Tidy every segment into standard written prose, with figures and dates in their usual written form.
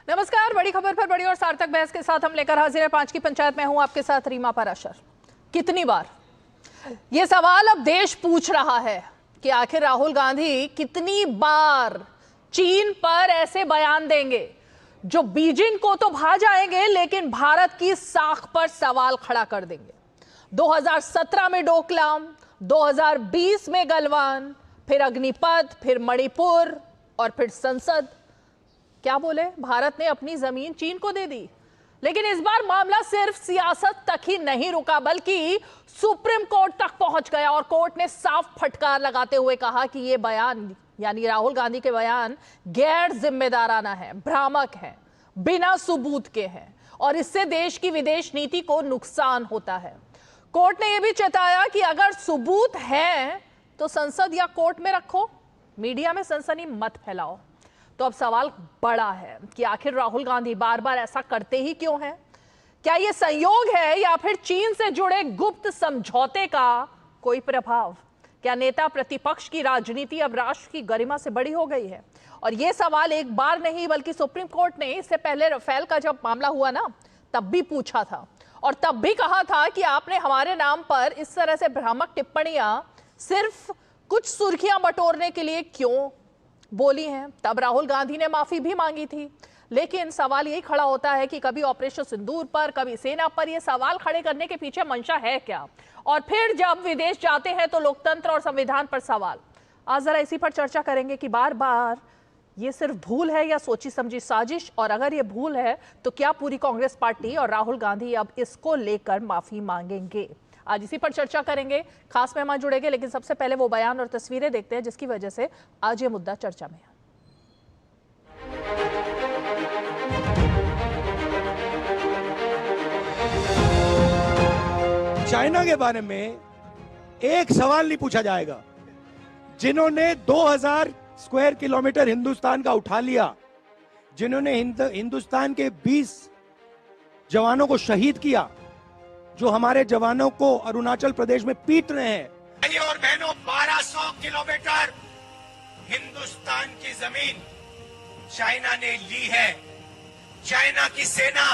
नमस्कार। बड़ी खबर पर बड़ी और सार्थक बहस के साथ हम लेकर हाजिर है 5 की पंचायत में। हूं आपके साथ रीमा पराशर। कितनी बार ये सवाल अब देश पूछ रहा है कि आखिर राहुल गांधी कितनी बार चीन पर ऐसे बयान देंगे जो बीजिंग को तो भा जाएंगे लेकिन भारत की साख पर सवाल खड़ा कर देंगे। 2017 में डोकलाम, 2020 में गलवान, फिर अग्निपथ, फिर मणिपुर और फिर संसद। क्या बोले, भारत ने अपनी जमीन चीन को दे दी। लेकिन इस बार मामला सिर्फ सियासत तक ही नहीं रुका बल्कि सुप्रीम कोर्ट तक पहुंच गया और कोर्ट ने साफ फटकार लगाते हुए कहा कि यह बयान यानी राहुल गांधी के बयान गैर जिम्मेदाराना है, भ्रामक है, बिना सबूत के हैं और इससे देश की विदेश नीति को नुकसान होता है। कोर्ट ने यह भी चेताया कि अगर सबूत है तो संसद या कोर्ट में रखो, मीडिया में सनसनी मत फैलाओ। तो अब सवाल बड़ा है कि आखिर राहुल गांधी बार बार ऐसा करते ही क्यों हैं? क्या यह संयोग है या फिर चीन से जुड़े गुप्त समझौते का कोई प्रभाव? क्या नेता प्रतिपक्ष की राजनीति अब राष्ट्र की गरिमा से बड़ी हो गई है? और यह सवाल एक बार नहीं बल्कि सुप्रीम कोर्ट ने इससे पहले राफेल का जब मामला हुआ ना तब भी पूछा था और तब भी कहा था कि आपने हमारे नाम पर इस तरह से भ्रामक टिप्पणियां सिर्फ कुछ सुर्खियां बटोरने के लिए क्यों बोली हैं। तब राहुल गांधी ने माफी भी मांगी थी। लेकिन सवाल यही खड़ा होता है कि कभी ऑपरेशन सिंदूर पर, कभी सेना पर, यह सवाल खड़े करने के पीछे मंशा है क्या? और फिर जब विदेश जाते हैं तो लोकतंत्र और संविधान पर सवाल। आज जरा इसी पर चर्चा करेंगे कि बार बार ये सिर्फ भूल है या सोची समझी साजिश, और अगर ये भूल है तो क्या पूरी कांग्रेस पार्टी और राहुल गांधी अब इसको लेकर माफी मांगेंगे? आज इसी पर चर्चा करेंगे। खास मेहमान जुड़ेंगे, लेकिन सबसे पहले वो बयान और तस्वीरें देखते हैं जिसकी वजह से आज ये मुद्दा चर्चा में है। चाइना के बारे में एक सवाल नहीं पूछा जाएगा। जिन्होंने 2000 स्क्वायर किलोमीटर हिंदुस्तान का उठा लिया, जिन्होंने हिंदुस्तान के 20 जवानों को शहीद किया, जो हमारे जवानों को अरुणाचल प्रदेश में पीट रहे हैं। भाई और बहनों, 1200 किलोमीटर हिंदुस्तान की जमीन चाइना ने ली है। चाइना की सेना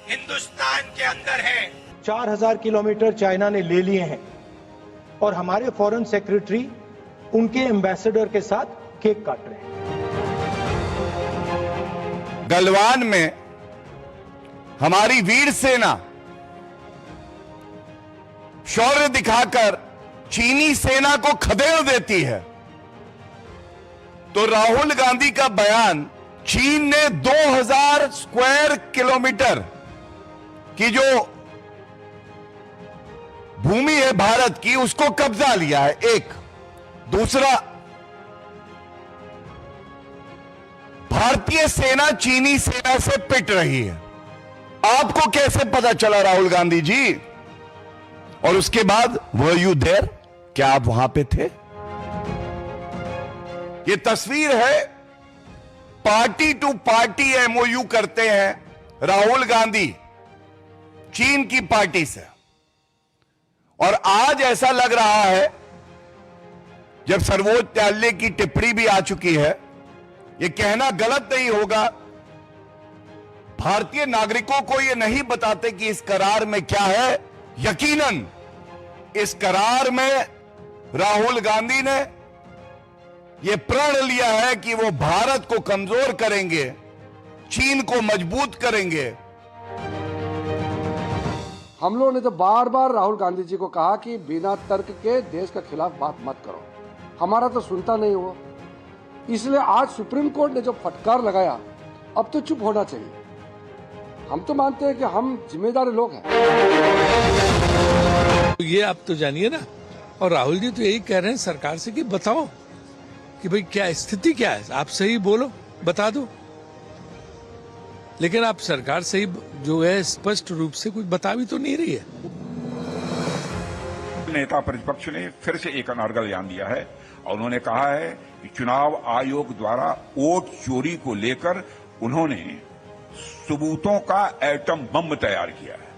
हिंदुस्तान के अंदर है। 4000 किलोमीटर चाइना ने ले लिए हैं और हमारे फॉरेन सेक्रेटरी उनके एम्बेसडर के साथ केक काट रहे हैं। गलवान में हमारी वीर सेना शौर्य दिखाकर चीनी सेना को खदेड़ देती है, तो राहुल गांधी का बयान चीन ने 2000 स्क्वायर किलोमीटर की जो भूमि है भारत की, उसको कब्जा लिया है। एक दूसरा, भारतीय सेना चीनी सेना से पिट रही है। आपको कैसे पता चला राहुल गांधी जी? और उसके बाद वर यू देयर? क्या आप वहां पे थे? ये तस्वीर है, पार्टी टू पार्टी एमओयू करते हैं राहुल गांधी चीन की पार्टी से। और आज ऐसा लग रहा है, जब सर्वोच्च न्यायालय की टिप्पणी भी आ चुकी है, यह कहना गलत नहीं होगा, भारतीय नागरिकों को यह नहीं बताते कि इस करार में क्या है। यकीनन इस करार में राहुल गांधी ने यह प्रण लिया है कि वो भारत को कमजोर करेंगे, चीन को मजबूत करेंगे। हम लोगों ने तो बार बार राहुल गांधी जी को कहा कि बिना तर्क के देश के खिलाफ बात मत करो, हमारा तो सुनता नहीं हो। इसलिए आज सुप्रीम कोर्ट ने जो फटकार लगाया, अब तो चुप होना चाहिए। हम तो मानते हैं कि हम जिम्मेदार लोग हैं। ये आप तो जानिए ना, और राहुल जी तो यही कह रहे हैं सरकार से कि बताओ कि भाई क्या स्थिति क्या है, आप सही बोलो, बता दो। लेकिन आप सरकार सही जो है स्पष्ट रूप से कुछ बता भी तो नहीं रही है। नेता प्रतिपक्ष ने फिर से एक अनर्गल बयान दिया है और उन्होंने कहा है कि चुनाव आयोग द्वारा वोट चोरी को लेकर उन्होंने सबूतों का एटम बम तैयार किया है।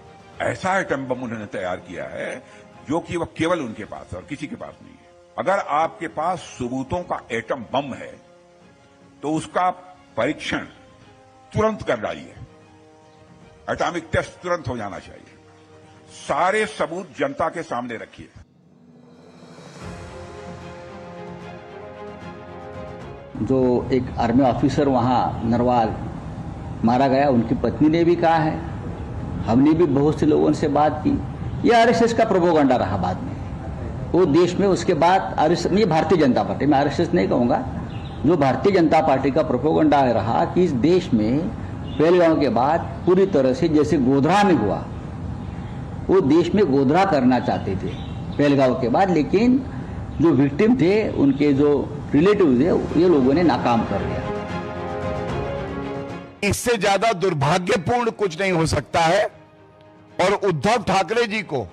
ऐसा एटम बम उन्होंने तैयार किया है जो कि वह केवल उनके पास है और किसी के पास नहीं है। अगर आपके पास सबूतों का एटम बम है तो उसका परीक्षण तुरंत कर डालिए, एटॉमिक टेस्ट तुरंत हो जाना चाहिए। सारे सबूत जनता के सामने रखिए। जो एक आर्मी ऑफिसर वहाँ नरवाल मारा गया, उनकी पत्नी ने भी कहा है, हमने भी बहुत से लोगों से बात की, यह आरएसएस का प्रोपोगंडा रहा बाद में। वो देश में उसके बाद आरएसएस, ये भारतीय जनता पार्टी, मैं आरएसएस नहीं कहूँगा, जो भारतीय जनता पार्टी का प्रोपोगंडा रहा कि इस देश में पहलगांव के बाद पूरी तरह से जैसे गोधरा में हुआ, वो देश में गोधरा करना चाहते थे पहलगांव के बाद, लेकिन जो विक्टिम थे, उनके जो रिलेटिव थे, ये लोगों ने नाकाम कर दिया। इससे ज्यादा दुर्भाग्यपूर्ण कुछ नहीं हो सकता है और उद्धव ठाकरे जी को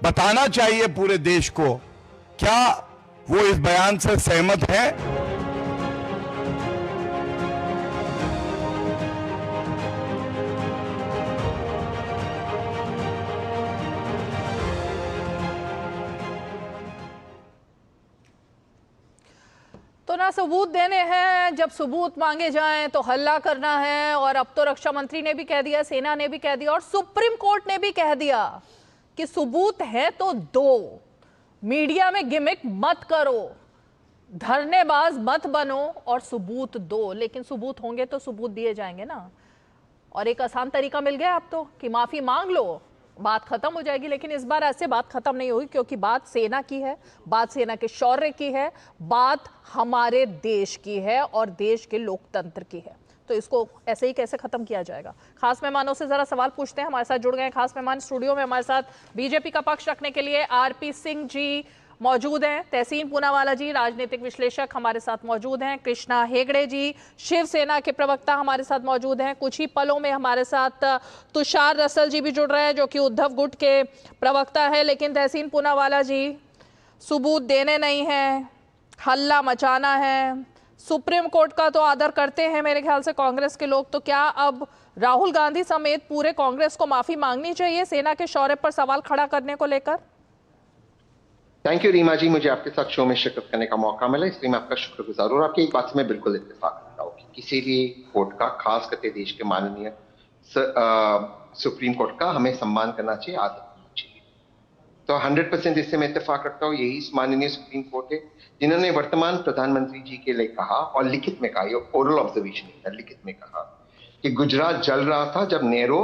बताना चाहिए पूरे देश को, क्या वो इस बयान से सहमत है? तो ना सबूत देने हैं, जब सबूत मांगे जाएं तो हल्ला करना है। और अब तो रक्षा मंत्री ने भी कह दिया, सेना ने भी कह दिया और सुप्रीम कोर्ट ने भी कह दिया कि सबूत है तो दो, मीडिया में गिमिक मत करो, धरनेबाज मत बनो और सबूत दो। लेकिन सबूत होंगे तो सबूत दिए जाएंगे ना। और एक आसान तरीका मिल गया अब तो कि माफी मांग लो, बात खत्म हो जाएगी। लेकिन इस बार ऐसे बात खत्म नहीं हुई, क्योंकि बात सेना की है, बात सेना के शौर्य की है, बात हमारे देश की है और देश के लोकतंत्र की है। तो इसको ऐसे ही कैसे खत्म किया जाएगा? खास मेहमानों से जरा सवाल पूछते हैं। हमारे साथ जुड़ गए खास मेहमान स्टूडियो में। हमारे साथ बीजेपी का पक्ष रखने के लिए आरपी सिंह जी मौजूद हैं, तहसीन पूनावाला जी राजनीतिक विश्लेषक हमारे साथ मौजूद हैं, कृष्णा हेगड़े जी शिवसेना के प्रवक्ता हमारे साथ मौजूद हैं। कुछ ही पलों में हमारे साथ तुषार रसल जी भी जुड़ रहे हैं, जो कि उद्धव गुट के प्रवक्ता है। लेकिन तहसीन पूनावाला जी, सबूत देने नहीं है, हल्ला मचाना है, सुप्रीम कोर्ट का तो आदर करते हैं मेरे ख्याल से कांग्रेस के लोग, तो क्या अब राहुल गांधी समेत पूरे कांग्रेस को माफी मांगनी चाहिए सेना के शौर्य पर सवाल खड़ा करने को लेकर? थैंक यू रीमा जी, मुझे आपके साथ शो में शिरकत करने का मौका मिला, इसलिए मैं आपका शुक्रगुजार हूं। और आपकी एक बात से मैं बिल्कुल इत्तेफाक करता हूं कि किसी भी कोर्ट का, खास करके देश के माननीय सुप्रीम कोर्ट का हमें सम्मान करना चाहिए, आदर करना चाहिए। तो 100% इससे मैं इत्तेफाक रखता हूँ। यही माननीय सुप्रीम कोर्ट है जिन्होंने वर्तमान प्रधानमंत्री जी के लिए कहा और लिखित में कहा, ये ओरल ऑब्जर्वेशन था, लिखित में कहा कि गुजरात जल रहा था जब नेहरू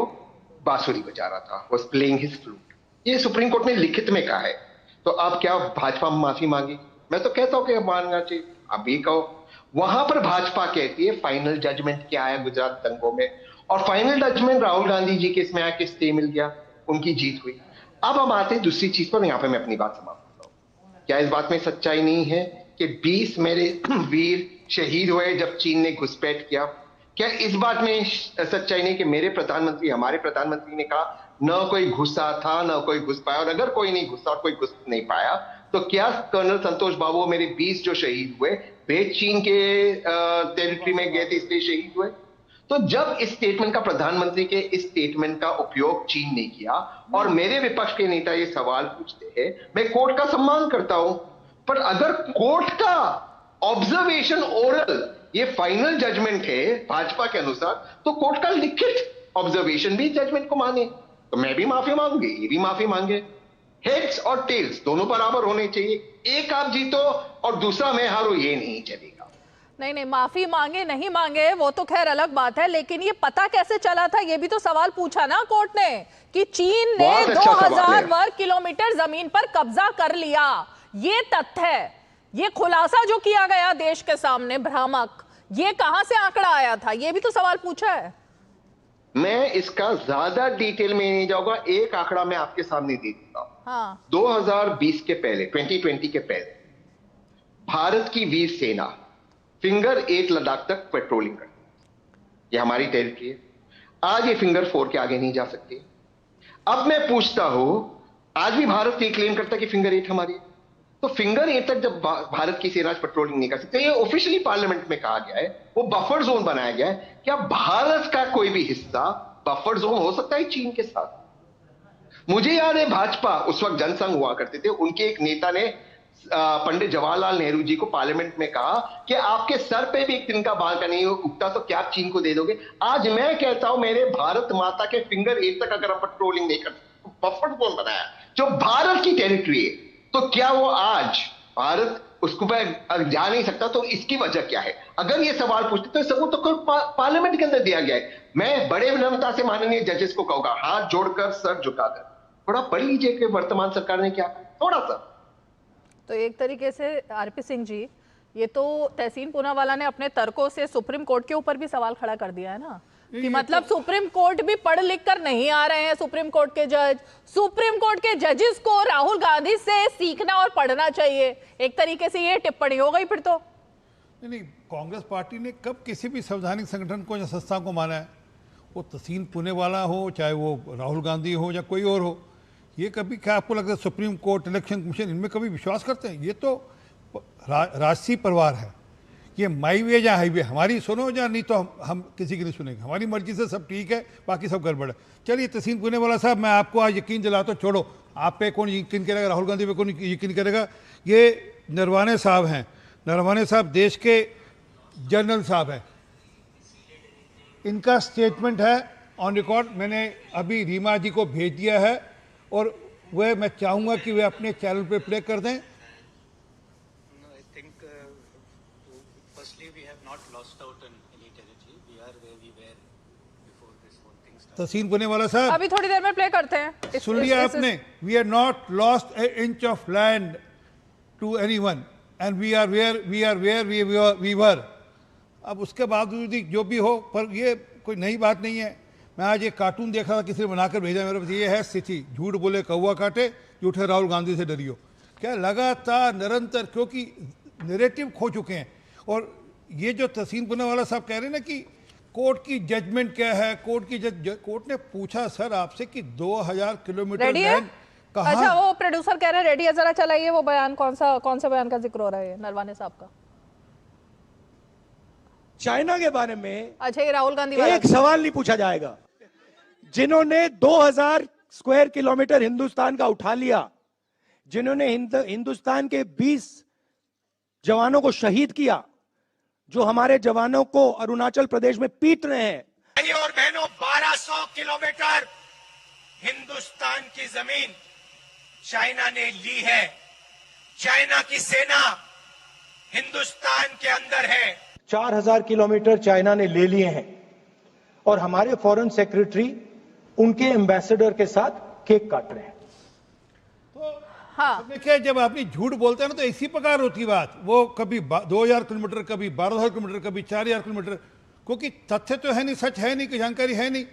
बांसुरी बजा रहा था, वाज प्लेइंग हिज फ्लूट। ये सुप्रीम कोर्ट ने लिखित में कहा है। तो अब क्या भाजपा माफी मांगी? मैं तो कहता हूं कि मानना चाहिए। आप भी कहो, वहां पर भाजपा कहती है फाइनल जजमेंट क्या आया गुजरात दंगों में, और फाइनल जजमेंट राहुल गांधी जी के इसमें आके स्टे मिल गया, उनकी जीत हुई। अब हम आते हैं दूसरी चीज पर, यहां पर मैं अपनी बात समाप्त करता हूं। क्या इस बात में सच्चाई नहीं है कि 20 मेरे वीर शहीद हुए जब चीन ने घुसपैठ किया? क्या इस बात में सच्चाई नहीं कि मेरे प्रधानमंत्री, हमारे प्रधानमंत्री ने कहा न कोई घुसा था न कोई घुस पाया, और अगर कोई नहीं घुसा और कोई घुस नहीं पाया तो क्या कर्नल संतोष बाबू मेरे 20 जो शहीद हुए वे चीन के टेरिटरी में गए थे इसलिए शहीद हुए? तो जब इस स्टेटमेंट का, प्रधानमंत्री के इस स्टेटमेंट का उपयोग चीन ने किया और मेरे विपक्ष के नेता ये सवाल पूछते हैं, मैं कोर्ट का सम्मान करता हूं, पर अगर कोर्ट का ऑब्जर्वेशन ओरल ये फाइनल जजमेंट है भाजपा के अनुसार, तो कोर्ट का लिखित ऑब्जर्वेशन भी जजमेंट को माने। तो मैं भी माफी मांगूंगी, ये भी माफी मांगे। हेड्स और टेल्स दोनों बराबर होने चाहिए। एक आप जीतो और दूसरा मैं हारूं, ये नहीं चलेगा। नहीं, माफी मांगे नहीं मांगे वो तो खैर अलग बात है, लेकिन ये पता कैसे चला था ये भी तो सवाल पूछा ना कोर्ट ने, कि चीन ने 2000 वर्ग किलोमीटर जमीन पर कब्जा कर लिया। ये तथ्य है, ये खुलासा जो किया गया देश के सामने भ्रामक, ये कहां से आंकड़ा आया था, ये भी तो सवाल पूछा है। मैं इसका ज्यादा डिटेल में नहीं जाऊंगा, एक आंकड़ा मैं आपके सामने दे देता हूं। हाँ। 2020 के पहले, 2020 के पहले भारत की वीर सेना फिंगर 8 लद्दाख तक पेट्रोलिंग करती है। ये हमारी टेरिटरी है। आज ये फिंगर 4 के आगे नहीं जा सकती। अब मैं पूछता हूं, आज भी भारत ये क्लेम करता है कि फिंगर 8 हमारी है, तो फिंगर 8 तक जब भारत की सेना पेट्रोलिंग नहीं कर सकते, ये ऑफिशियली पार्लियामेंट में कहा गया है, वो बफर जोन बनाया गया है। क्या भारत का कोई भी हिस्सा बफर जोन हो सकता है चीन के साथ? मुझे याद है भाजपा उस वक्त जनसंघ हुआ करते थे, उनके एक नेता ने पंडित जवाहरलाल नेहरू जी को पार्लियामेंट में कहा कि आपके सर पे भी एक दिन का बाल का नहीं उगता तो क्या आप चीन को दे दोगे? आज मैं कहता हूं मेरे भारत माता के फिंगर एट तक अगर हम पेट्रोलिंग नहीं करते, बफर जोन बनाया जो भारत की टेरिटरी है, तो क्या वो आज भारत उसको पर जा नहीं सकता? तो इसकी वजह क्या है? अगर ये सवाल पूछते तो सबूत तो पार्लियामेंट के अंदर दिया गया है। मैं बड़े विनम्रता से माननीय जजेस को कहूंगा, हाथ जोड़कर सर झुकाकर थोड़ा पढ़ लीजिए कि वर्तमान सरकार ने क्या कहा, थोड़ा सा। तो एक तरीके से आरपी सिंह जी, ये तो तहसीन पूनावाला ने अपने तर्कों से सुप्रीम कोर्ट के ऊपर भी सवाल खड़ा कर दिया है ना, कि मतलब सुप्रीम कोर्ट भी पढ़ लिख कर नहीं आ रहे हैं। सुप्रीम कोर्ट के जज, सुप्रीम कोर्ट के जजेस को राहुल गांधी से सीखना और पढ़ना चाहिए। एक तरीके से ये टिप्पणी हो गई फिर तो। नहीं, कांग्रेस पार्टी ने कब किसी भी संवैधानिक संगठन को या संस्था को माना है? वो तहसीन पुणेवाला हो, चाहे वो राहुल गांधी हो या कोई और हो, ये कभी क्या आपको लगता है सुप्रीम कोर्ट, इलेक्शन कमीशन, इनमें कभी विश्वास करते हैं? ये तो राजसी परिवार है। ये माई वे या हाईवे, हमारी सुनो या नहीं तो हम किसी की नहीं सुनेंगे, हमारी मर्जी से सब ठीक है, बाकी सब गड़बड़ है। चलिए तहसीन पुणेवाला साहब, मैं आपको आज यकीन दिलाता हूँ, छोड़ो आप पे कौन यकीन करेगा, राहुल गांधी पे कौन यकीन करेगा? ये नरवाने साहब हैं, नरवाने साहब देश के जनरल साहब हैं, इनका स्टेटमेंट है ऑन रिकॉर्ड, मैंने अभी रीमा जी को भेज दिया है और वह मैं चाहूँगा कि वे अपने चैनल पे प्ले कर दें। तहसीन पुणेवाला साहब, अभी थोड़ी देर में प्ले करते हैं। सुन लिया आपने? We are not lost a inch of land to anyone and we are where we were. अब उसके बावजूद जो भी हो, पर ये कोई नई बात नहीं है। मैं आज एक कार्टून देख रहा था, किसी ने बनाकर भेजा मेरे पास, ये है स्थिति, झूठ बोले कौवा काटे, झूठे राहुल गांधी से डरियो। क्या लगातार निरंतर, क्योंकि नैरेटिव खो चुके हैं। और ये जो तहसीन पुणेवाला साहब कह रहे हैं ना कि कोर्ट की जजमेंट क्या है, कोर्ट ने पूछा सर आपसे कि 2000 किलोमीटर लैंड कहाँ? अच्छा, वो प्रोड्यूसर कह रहे हैं रेडी है, जरा चलाइए वो बयान। कौन सा बयान का जिक्र हो रहा है नरवाने साहब का? चाइना के बारे में अच्छा, ये राहुल गांधी वाला एक सवाल नहीं पूछा जाएगा। जिन्होंने 2000 स्क्वायर किलोमीटर हिंदुस्तान का उठा लिया, जिन्होंने हिंदुस्तान के 20 जवानों को शहीद किया, जो हमारे जवानों को अरुणाचल प्रदेश में पीट रहे हैं। भाई और बहनों, 1200 किलोमीटर हिंदुस्तान की जमीन चाइना ने ली है। चाइना की सेना हिंदुस्तान के अंदर है। 4000 किलोमीटर चाइना ने ले लिए हैं और हमारे फॉरेन सेक्रेटरी उनके एम्बेसडर के साथ केक काट रहे हैं। हाँ, देखिए, जब आपने झूठ बोलते हैं ना तो इसी प्रकार होती बात। वो कभी 2000 किलोमीटर, कभी 12,000 किलोमीटर, कभी 4000 किलोमीटर, क्योंकि तथ्य तो है नहीं, सच है नहीं, कोई जानकारी है नहीं।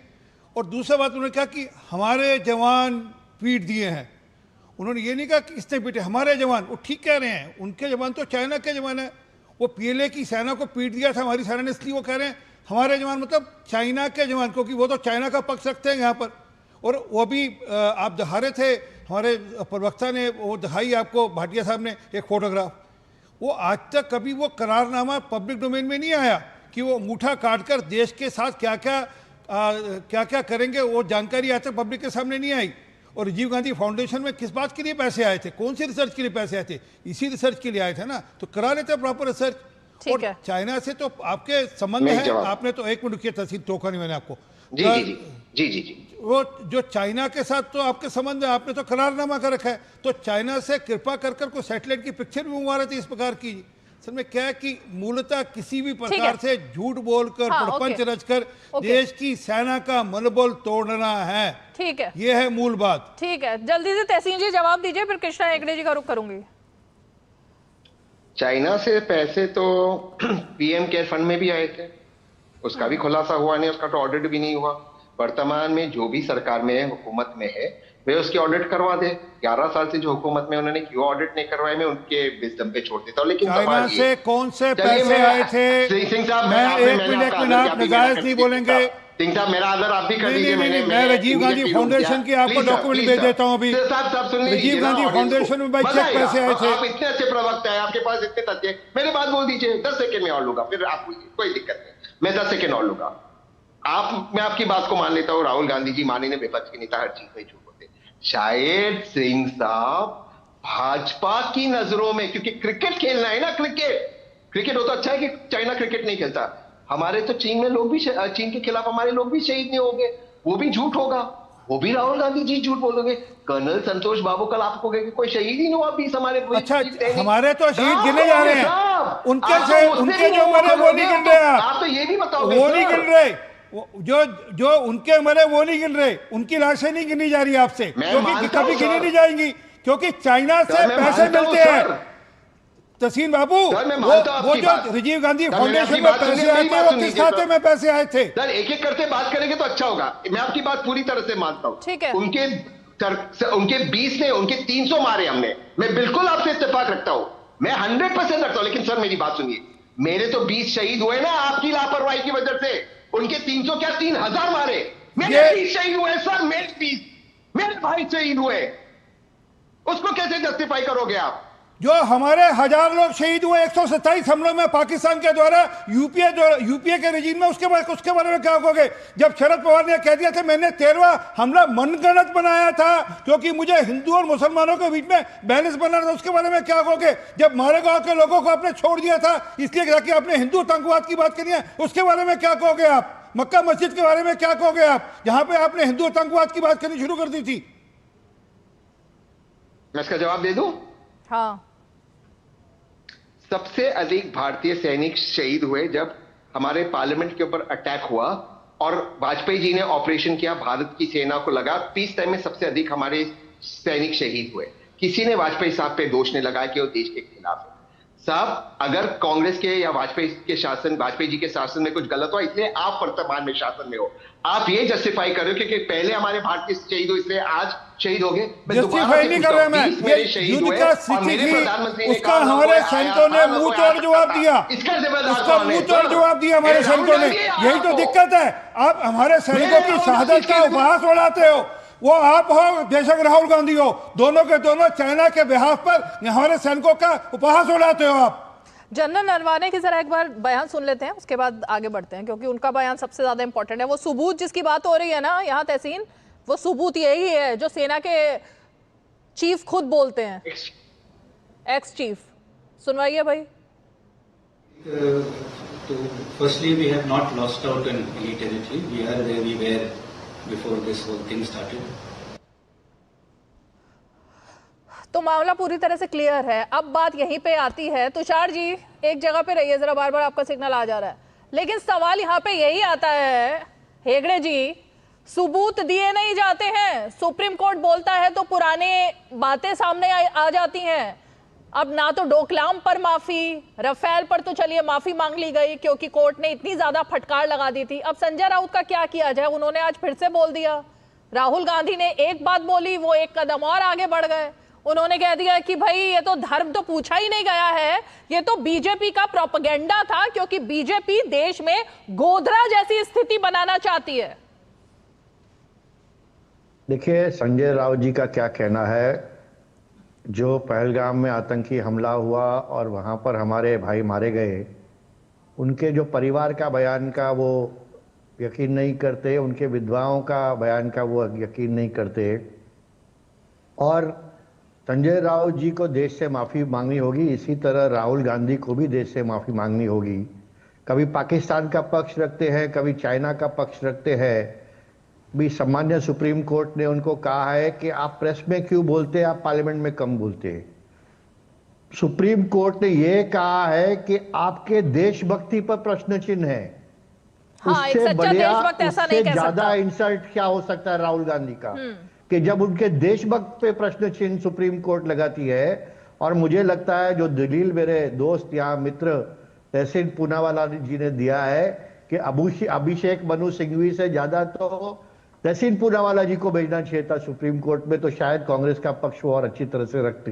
और दूसरा बात उन्होंने कहा कि हमारे जवान पीट दिए हैं। उन्होंने ये नहीं कहा कि किसने पीटे, हमारे जवान। वो ठीक कह रहे हैं, उनके जवान तो चाइना के जवान है। वो पीएलए की सेना को पीट दिया था हमारी सेना ने, इसलिए वो कह रहे हैं हमारे जवान, मतलब चाइना के जवान, क्योंकि वो तो चाइना का पक्ष रखते हैं यहाँ पर। और वो भी आप दिखा रहे थे, हमारे प्रवक्ता ने वो दिखाई आपको, भाटिया साहब ने, एक फोटोग्राफ। वो आज तक कभी वो करारनामा पब्लिक डोमेन में नहीं आया कि वो अंगूठा काटकर देश के साथ क्या क्या करेंगे, वो जानकारी आज तक पब्लिक के सामने नहीं आई। और राजीव गांधी फाउंडेशन में किस बात के लिए पैसे आए थे, कौन सी रिसर्च के लिए पैसे आए थे? इसी रिसर्च के लिए आए थे ना, तो करा लेते प्रॉपर रिसर्च। और चाइना से तो आपके संबंध है, आपने तो एक मिनट किया तहसीन, टोका नहीं मैंने आपको। जी। वो जो चाइना के साथ तो आपके संबंध है, आपने तो करारनामा कर रखा है, तो चाइना से कृपा कर कोई सैटेलाइट की पिक्चर भी मंगवा रहे थे इस प्रकार की। असल में क्या है कि मूलतः किसी भी प्रकार से झूठ बोलकर, प्रपंच रचकर देश की सेना का मनोबल तोड़ना है। ठीक है, ये है मूल बात। ठीक है, जल्दी से तहसीन जी जवाब दीजिए, फिर कृष्णा हेगड़े जी का रुख करूंगी। चाइना से पैसे तो पीएम केयर फंड में भी आए थे, उसका भी खुलासा हुआ नहीं, उसका तो ऑडिट भी नहीं हुआ। वर्तमान में जो भी सरकार में है, हुकूमत में है, वे उसकी ऑडिट करवा दे। 11 साल से जो हुकूमत में उन्होंने क्यों ऑडिट नहीं करवाए, मैं उनके विजडम पे छोड़ देता हूं। लेकिन चाइना से कौन से पैसे आए थे? सिंह साहब, मैं एक मिनट आप नजायज नहीं बोलेंगे। सिंह साहब, मेरा आदर आप भी कर लीजिए। मैं राजीव गांधी फाउंडेशन की आपको डॉक्यूमेंट भेज देता हूं अभी। राजीव गांधी फाउंडेशन में चेक पैसे आए थे। आप इतने अच्छे प्रवक्ता है, आपके पास इतने तथ्य, मेरे बात बोल दीजिए, 10 सेकंड में और लूंगा, फिर आप कोई दिक्कत नहीं, मैं 10 सेकंड और लूंगा। मैं आपकी बात को मान लेता हूं, राहुल गांधी जी माननीय विपक्ष के नेता हर चीज में झूठ बोलते। शायद सिंह साहब भाजपा की नजरों में, क्योंकि क्रिकेट खेलना है ना, क्रिकेट हो तो अच्छा है कि चाइना क्रिकेट नहीं खेलता। हमारे तो चीन में लोग भी, चीन के खिलाफ हमारे लोग भी शहीद नहीं होंगे, वो भी झूठ होगा, वो भी राहुल गांधी जी झूठ बोलोगे। कर्नल संतोष बाबू कल आप कहोगे कि कोई शहीद ही नहीं हुआ 20 हमारे। अच्छा, हमारे तो शहीद गिने जा रहे हैं, उनके जो मरे वो नहीं गिन रहे। आप तो ये भी बताओ, वो नहीं गिन रहे, जो उनके मरे वो नहीं गिन रहे, उनकी लाशें नहीं गिनी जा रही आपसे, क्योंकि कभी गिनी नहीं जाएंगी, क्योंकि चाइना से पैसे मिलते हैं। तसीन बाबू, वो जो राजीव गांधी फाउंडेशन में पैसे आए थे, वो किस खाते में पैसे आए थे? सर एक एक करके बात करेंगे तो अच्छा होगा। मैं आपकी बात पूरी तरह से मानता हूं। ठीक है। उनके 20 ने, उनके 300 मारे हमने, मैं बिल्कुल आपसे इत्तेफाक रखता हूं, मैं 100% रखता हूं। लेकिन सर मेरी बात सुनिए, मेरे तो 20 शहीद हुए ना आपकी लापरवाही की वजह से। उनके 300 क्या 3000 मारे, मेरे 20 शहीद हुए सर, मेरे भाई शहीद हुए, उसको कैसे जस्टिफाई करोगे आप? जो हमारे 1000 लोग शहीद हुए 127 हमलों में पाकिस्तान के द्वारा यूपीए के रेजिम में, उसके बारे में क्या कहोगे? जब शरद पवार ने कह दिया था मैंने 13वां हमला मनगढ़ंत बनाया था क्योंकि मुझे हिंदू और मुसलमानों के बीच में बैलेंस बनाना था, उसके बारे में क्या कहोगे? जब मालेगांव के लोगों को आपने छोड़ दिया था इसलिए कि आपने हिंदू आतंकवाद की बात करी है, उसके बारे में क्या कहोगे आप? मक्का मस्जिद के बारे में क्या कहोगे आप, जहां पे आपने हिंदू आतंकवाद की बात करनी शुरू कर दी थी? मैं इसका जवाब दे दूं? हाँ। सबसे अधिक भारतीय सैनिक शहीद हुए जब हमारे पार्लियामेंट के ऊपर अटैक हुआ और वाजपेयी जी ने ऑपरेशन किया, भारत की सेना को लगा, पीस टाइम में सबसे अधिक हमारे सैनिक शहीद हुए। किसी ने वाजपेयी साहब पे दोष नहीं लगाया कि वो देश के खिलाफ है। साहब अगर कांग्रेस के या वाजपेयी जी के शासन में कुछ गलत हुआ इसलिए आप वर्तमान में शासन में हो, आप ये जस्टिफाई कर रहे हो क्योंकि पहले हमारे भारतीय शहीद हुए इसलिए आज शहीद हो गए। जस्टिफाई नहीं कर रहा मैं, ये युद्ध का स्थिति थी, उसका हमारे सैनिकों ने मुंह तोड़ जवाब दिया, उसका मुंह तोड़ जवाब दिया हमारे सैनिकों ने। यही तो दिक्कत है, आप हमारे सैनिकों की शहादत का उपहास उड़ाते हो। वो आप हो बेशक राहुल गांधी हो, दोनों के दोनों चाइना के बिहाफ पर हमारे सैनिकों का उपहास उड़ाते हो आप। जनरल नरवाने की जरा एक बार बयान सुन लेते हैं, उसके बाद आगे बढ़ते हैं क्योंकि उनका बयान सबसे ज्यादा इंपॉर्टेंट है। वो सबूत जिसकी बात हो रही है ना यहाँ तहसीन, वो सबूत यही है जो सेना के चीफ खुद बोलते हैं, एक्स चीफ। सुनवाइए भाई। तो firstly we have not lost out in any territory, we are where we were before this whole thing started. तो मामला पूरी तरह से क्लियर है। अब बात यहीं पे आती है, तुषार जी एक जगह पे रहिए जरा, बार बार आपका सिग्नल आ जा रहा है। लेकिन सवाल यहाँ पे यही आता है हेगड़े जी, सबूत दिए नहीं जाते हैं, सुप्रीम कोर्ट बोलता है तो पुराने बातें सामने आ जाती हैं। अब ना तो डोकलाम पर माफी, राफेल पर तो चलिए माफी मांग ली गई क्योंकि कोर्ट ने इतनी ज्यादा फटकार लगा दी थी। अब संजय राउत का क्या किया जाए, उन्होंने आज फिर से बोल दिया। राहुल गांधी ने एक बात बोली, वो एक कदम और आगे बढ़ गए, उन्होंने कह दिया कि भाई ये तो धर्म तो पूछा ही नहीं गया है, ये तो बीजेपी का प्रोपेगेंडा था क्योंकि बीजेपी देश में गोधरा जैसी स्थिति बनाना चाहती है। देखिए संजय राउत जी का क्या कहना है, जो पहलगाम में आतंकी हमला हुआ और वहाँ पर हमारे भाई मारे गए, उनके जो परिवार का बयान का वो यकीन नहीं करते, उनके विधवाओं का बयान का वो यकीन नहीं करते। और संजय राउत जी को देश से माफ़ी मांगनी होगी, इसी तरह राहुल गांधी को भी देश से माफ़ी मांगनी होगी। कभी पाकिस्तान का पक्ष रखते हैं, कभी चाइना का पक्ष रखते हैं। भी सम्मान्य सुप्रीम कोर्ट ने उनको कहा है कि आप प्रेस में क्यों बोलते हैं, आप पार्लियामेंट में कम बोलते हैं। सुप्रीम कोर्ट ने यह कहा है कि आपके देशभक्ति पर प्रश्न चिन्ह है। हाँ, उससे बढ़िया, उससे ज्यादा सकता। इंसल्ट क्या हो सकता है राहुल गांधी का, कि जब उनके देशभक्त पे प्रश्न चिन्ह सुप्रीम कोर्ट लगाती है। और मुझे लगता है जो दलील मेरे दोस्त यहाँ मित्र तहसीन पूनावाला जी ने दिया है कि अभिषेक मनु सिंघवी से ज्यादा तो तहसीन पूनावाला जी को भेजना चाहिए था सुप्रीम कोर्ट में, तो शायद कांग्रेस का पक्ष वो और अच्छी तरह से रखते।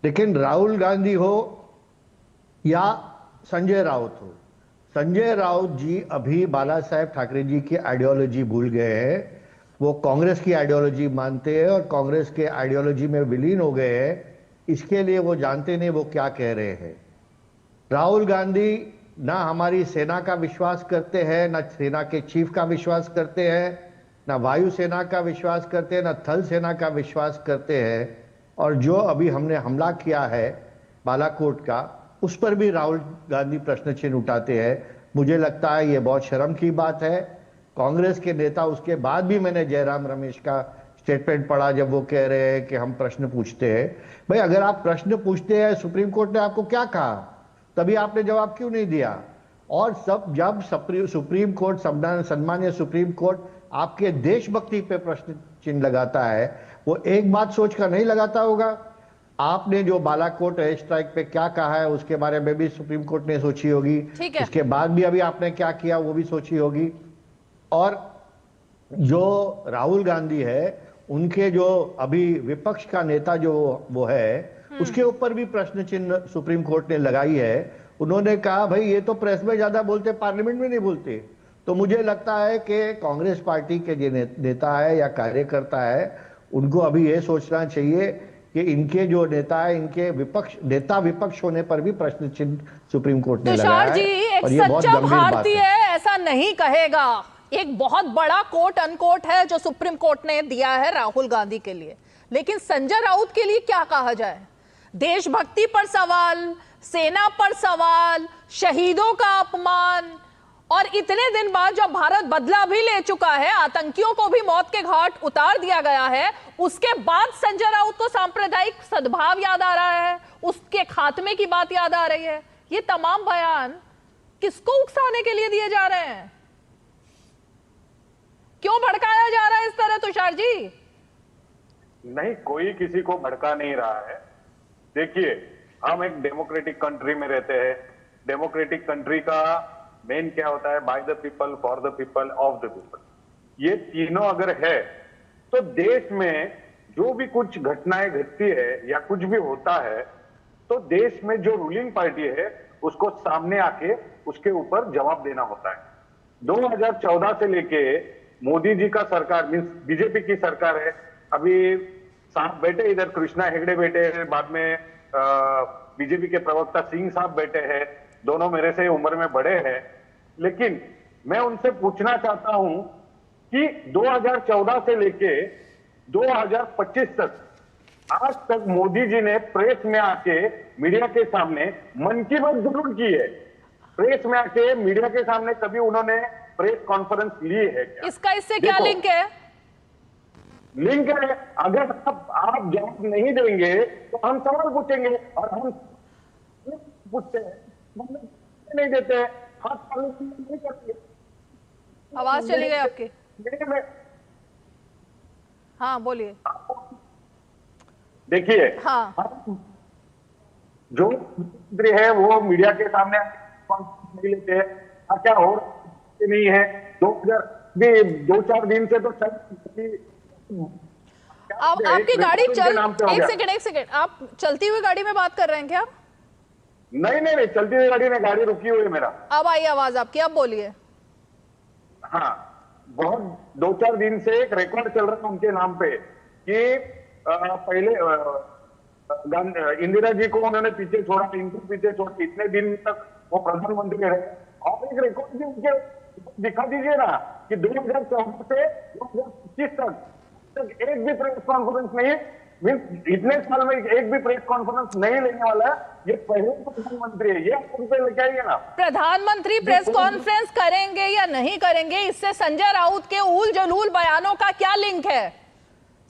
लेकिन राहुल गांधी हो या संजय राउत हो, संजय राउत जी अभी बाला साहेब ठाकरे जी की आइडियोलॉजी भूल गए हैं। वो कांग्रेस की आइडियोलॉजी मानते हैं और कांग्रेस के आइडियोलॉजी में विलीन हो गए हैं। इसके लिए वो जानते नहीं वो क्या कह रहे हैं। राहुल गांधी ना हमारी सेना का विश्वास करते हैं, ना सेना के चीफ का विश्वास करते हैं, ना वायुसेना का विश्वास करते हैं, ना थल सेना का विश्वास करते हैं। और जो अभी हमने हमला किया है बालाकोट का, उस पर भी राहुल गांधी प्रश्न चिन्ह उठाते हैं। मुझे लगता है ये बहुत शर्म की बात है। कांग्रेस के नेता, उसके बाद भी मैंने जयराम रमेश का स्टेटमेंट पढ़ा जब वो कह रहे हैं कि हम प्रश्न पूछते हैं। भाई अगर आप प्रश्न पूछते हैं, सुप्रीम कोर्ट ने आपको क्या कहा, तभी आपने जवाब क्यों नहीं दिया? और जब सुप्रीम कोर्ट, सम्मानीय सुप्रीम कोर्ट आपके देशभक्ति पे प्रश्न चिन्ह लगाता है, वो एक बात सोचकर नहीं लगाता होगा। आपने जो बालाकोट एयर स्ट्राइक पे क्या कहा है उसके बारे में भी सुप्रीम कोर्ट ने सोची होगी, उसके बाद भी अभी आपने क्या किया वो भी सोची होगी। और जो राहुल गांधी है, उनके जो अभी विपक्ष का नेता जो वो है, उसके ऊपर भी प्रश्न चिन्ह सुप्रीम कोर्ट ने लगाई है। उन्होंने कहा भाई ये तो प्रेस में ज्यादा बोलते, पार्लियामेंट में नहीं बोलते। तो मुझे लगता है कि कांग्रेस पार्टी के जो नेता है या कार्यकर्ता है, उनको अभी ये सोचना चाहिए कि इनके जो नेता है, इनके विपक्ष होने पर भी प्रश्न चिन्ह सुप्रीम कोर्ट ने लगाया है। तुषार जी, एक सच्चा भारतीय ऐसा नहीं कहेगा। एक बहुत बड़ा कोट अनकोट है जो सुप्रीम कोर्ट ने दिया है राहुल गांधी के लिए, लेकिन संजय राउत के लिए क्या कहा जाए? देशभक्ति पर सवाल, सेना पर सवाल, शहीदों का अपमान, और इतने दिन बाद जब भारत बदला भी ले चुका है, आतंकियों को भी मौत के घाट उतार दिया गया है, उसके बाद संजय राउत को सांप्रदायिक सद्भाव याद आ रहा है, उसके खात्मे की बात याद आ रही है। ये तमाम बयान किसको उकसाने के लिए दिए जा रहे हैं? क्यों भड़काया जा रहा है इस तरह तुषार जी? नहीं, कोई किसी को भड़का नहीं रहा है। देखिए, हम एक डेमोक्रेटिक कंट्री में रहते हैं। डेमोक्रेटिक कंट्री का मेन क्या होता है? By the people, for the people, of the people. ये तीनों अगर है तो देश में जो भी कुछ घटनाएं घटती है या कुछ भी होता है, तो देश में जो रूलिंग पार्टी है उसको सामने आके उसके ऊपर जवाब देना होता है। 2014 से लेके मोदी जी का सरकार, मीन्स बीजेपी की सरकार है। अभी साहब बैठे इधर, कृष्णा हेगड़े बैठे, बाद में बीजेपी के प्रवक्ता सिंह साहब बैठे हैं। दोनों मेरे से उम्र में बड़े हैं, लेकिन मैं उनसे पूछना चाहता हूं कि 2014 से लेके 2025 तक, आज तक मोदी जी ने प्रेस में आके मीडिया के सामने मन की बात जरूर की है। प्रेस में आके मीडिया के सामने कभी उन्होंने प्रेस कॉन्फ्रेंस ली है क्या? इससे क्या लिंक है? लिंक है, अगर आप जवाब नहीं देंगे तो हम सवाल पूछेंगे, और हम पूछते हैं, नहीं देते हैं, हाथ नहीं करते। आवाज चली गई आपकी। हाँ बोलिए। देखिए, हाँ, जो मंत्री है वो मीडिया के सामने नहीं लेते हैं, क्या हो नहीं है। 2-4 दिन से तो अब आपकी गाड़ी चल, एक सेकंड, आप चलती हुई गाड़ी में बात कर रहे हैं क्या? नहीं, चलती हुई गाड़ी में, गाड़ी रुकी हुई है मेरा। अब आई आवाज आपकी, अब बोलिए। हाँ, बहुत 2-4 दिन से एक रिकॉर्ड चल रहा है उनके नाम पे कि पहले इंदिरा जी को उन्होंने पीछे छोड़ा, इनको पीछे छोड़ा, इतने दिन तक वो प्रधानमंत्री रहे। और एक रिकॉर्ड भी उनके दिखा दीजिए ना कि 2014 से 2025 तक एक भी प्रेस कॉन्फ्रेंस नहीं, मीन्स इतने साल में एक भी प्रेस कॉन्फ्रेंस नहीं लेने वाला है। ये पहले प्रधानमंत्री है, ये आप लेके आइए ना। प्रधानमंत्री प्रेस कॉन्फ्रेंस करेंगे या नहीं करेंगे, इससे संजय राउत के उल जलूल बयानों का क्या लिंक है?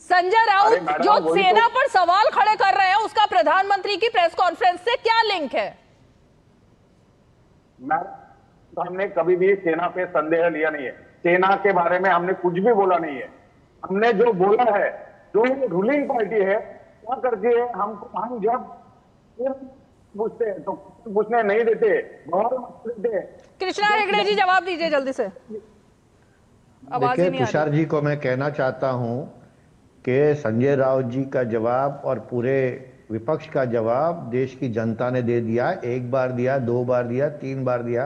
संजय राउत जो सेना पर सवाल खड़े कर रहे हैं, उसका प्रधानमंत्री की प्रेस कॉन्फ्रेंस से क्या लिंक है? हमने कभी भी सेना पे संदेह लिया नहीं है। सेना के बारे में हमने कुछ भी बोला नहीं है। हमने जो बोला है, जो रूलिंग पार्टी है क्या करती है, हम जब पूछते हैं तो पूछने नहीं देते, देते। कृष्णा हेगड़े जी जवाब दीजिए जल्दी से। देखिए, तुषार जी को मैं कहना चाहता हूं कि संजय राउत जी का जवाब और पूरे विपक्ष का जवाब देश की जनता ने दे दिया। एक बार दिया, 2 बार दिया, 3 बार दिया,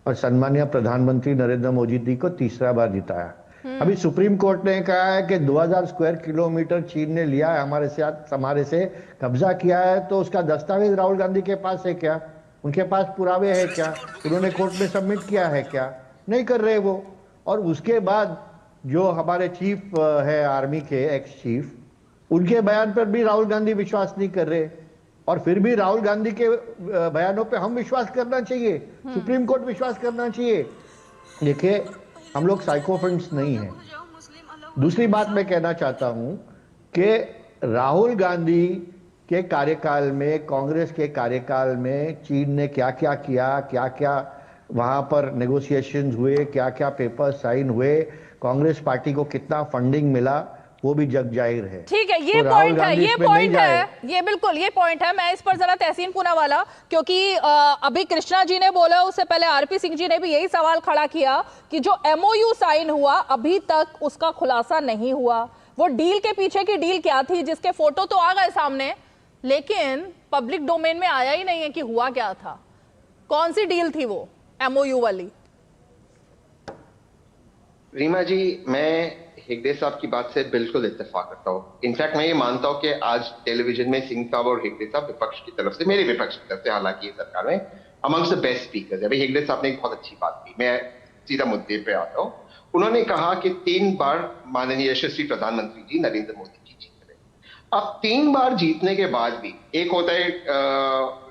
और सम्मानीय प्रधानमंत्री नरेंद्र मोदी जी को तीसरा बार जिताया। अभी सुप्रीम कोर्ट ने कहा है कि 2000 स्क्वायर किलोमीटर चीन ने लिया है, हमारे से कब्जा किया है, तो उसका दस्तावेज राहुल गांधी के पास है क्या? उनके पास पुरावे है क्या? उन्होंने कोर्ट में सबमिट किया है क्या? नहीं कर रहे वो। और उसके बाद जो हमारे चीफ है आर्मी के, एक्स चीफ, उनके बयान पर भी राहुल गांधी विश्वास नहीं कर रहे, और फिर भी राहुल गांधी के बयानों पे हम विश्वास करना चाहिए, सुप्रीम कोर्ट विश्वास करना चाहिए। देखिए, हम लोग साइकोफेंट्स नहीं हैं। दूसरी बात मैं कहना चाहता हूं कि राहुल गांधी के कार्यकाल में, कांग्रेस के कार्यकाल में चीन ने क्या क्या किया, क्या क्या वहां पर नेगोशिएशंस हुए, क्या क्या पेपर साइन हुए, कांग्रेस पार्टी को कितना फंडिंग मिला, वो भी जग जाहिर है। ठीक है, ये तो पॉइंट है, ये पॉइंट है, ये बिल्कुल ये पॉइंट है। मैं इस पर जरा तहसीन पूनावाला, क्योंकि अभी कृष्णा जी ने बोला, उससे पहले आरपी सिंह जी ने भी यही सवाल खड़ा किया कि जो एमओयू साइन हुआ अभी तक उसका खुलासा नहीं हुआ। वो डील के पीछे की डील क्या थी, जिसके फोटो तो आ गए सामने, लेकिन पब्लिक डोमेन में आया ही नहीं है कि हुआ क्या था, कौन सी डील थी वो एमओयू वाली। रीमा जी, मैं हेगड़े साहब की बात से बिल्कुल इत्तेफाक करता हूँ। इनफैक्ट मैं ये मानता हूँ कि आज टेलीविजन में सिंह साहब और हेगड़े साहब विपक्ष की तरफ से, मेरे विपक्ष की तरफ से, हालांकि ये सरकार में अमंग्स द बेस्ट स्पीकर्स है। भाई हेगड़े साहब ने एक बहुत अच्छी बात की, मैं सीधा मुद्दे पे आता हूँ। उन्होंने कहा कि 3 बार माननीय यशस्वी प्रधानमंत्री जी नरेंद्र मोदी जी जीत रहे। अब 3 बार जीतने के बाद भी, एक होता है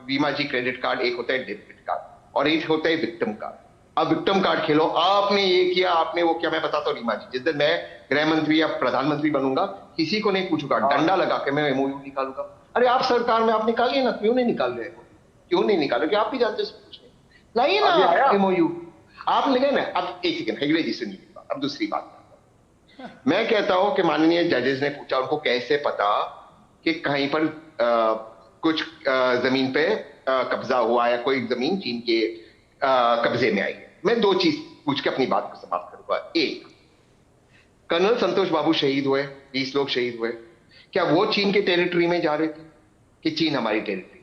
रीमा जी क्रेडिट कार्ड, एक होता है डेबिट कार्ड, और एक होता है विक्टिम कार्ड। अब विक्टिम कार्ड खेलो, आपने ये किया, आपने वो किया। मैं बताता हूँ रीमा जी, जिस दिन मैं गृह मंत्री या प्रधानमंत्री बनूंगा, किसी को नहीं पूछूंगा, डंडा लगा के मैं एमओयू निकालूंगा। अरे आप सरकार में आप निकालिए ना, क्यों नहीं निकाल रहे? क्यों नहीं निकाल रहे? आप भी जानते हैं, लाइए ना एमओयू। आप लगे ना। अब एक सेकंड, हेगड़े जी सुनिए, अब दूसरी बात मैं कहता हूं कि माननीय जजेस ने पूछा उनको कैसे पता कि कहीं पर कुछ जमीन पे कब्जा हुआ या कोई जमीन चीन के कब्जे में आई है। मैं 2 चीज पूछ के अपनी बात को समाप्त करूंगा। एक, कर्नल संतोष बाबू शहीद हुए, 20 लोग शहीद हुए, क्या वो चीन के टेरिटरी में जा रहे थे कि चीन हमारी टेरिटरी?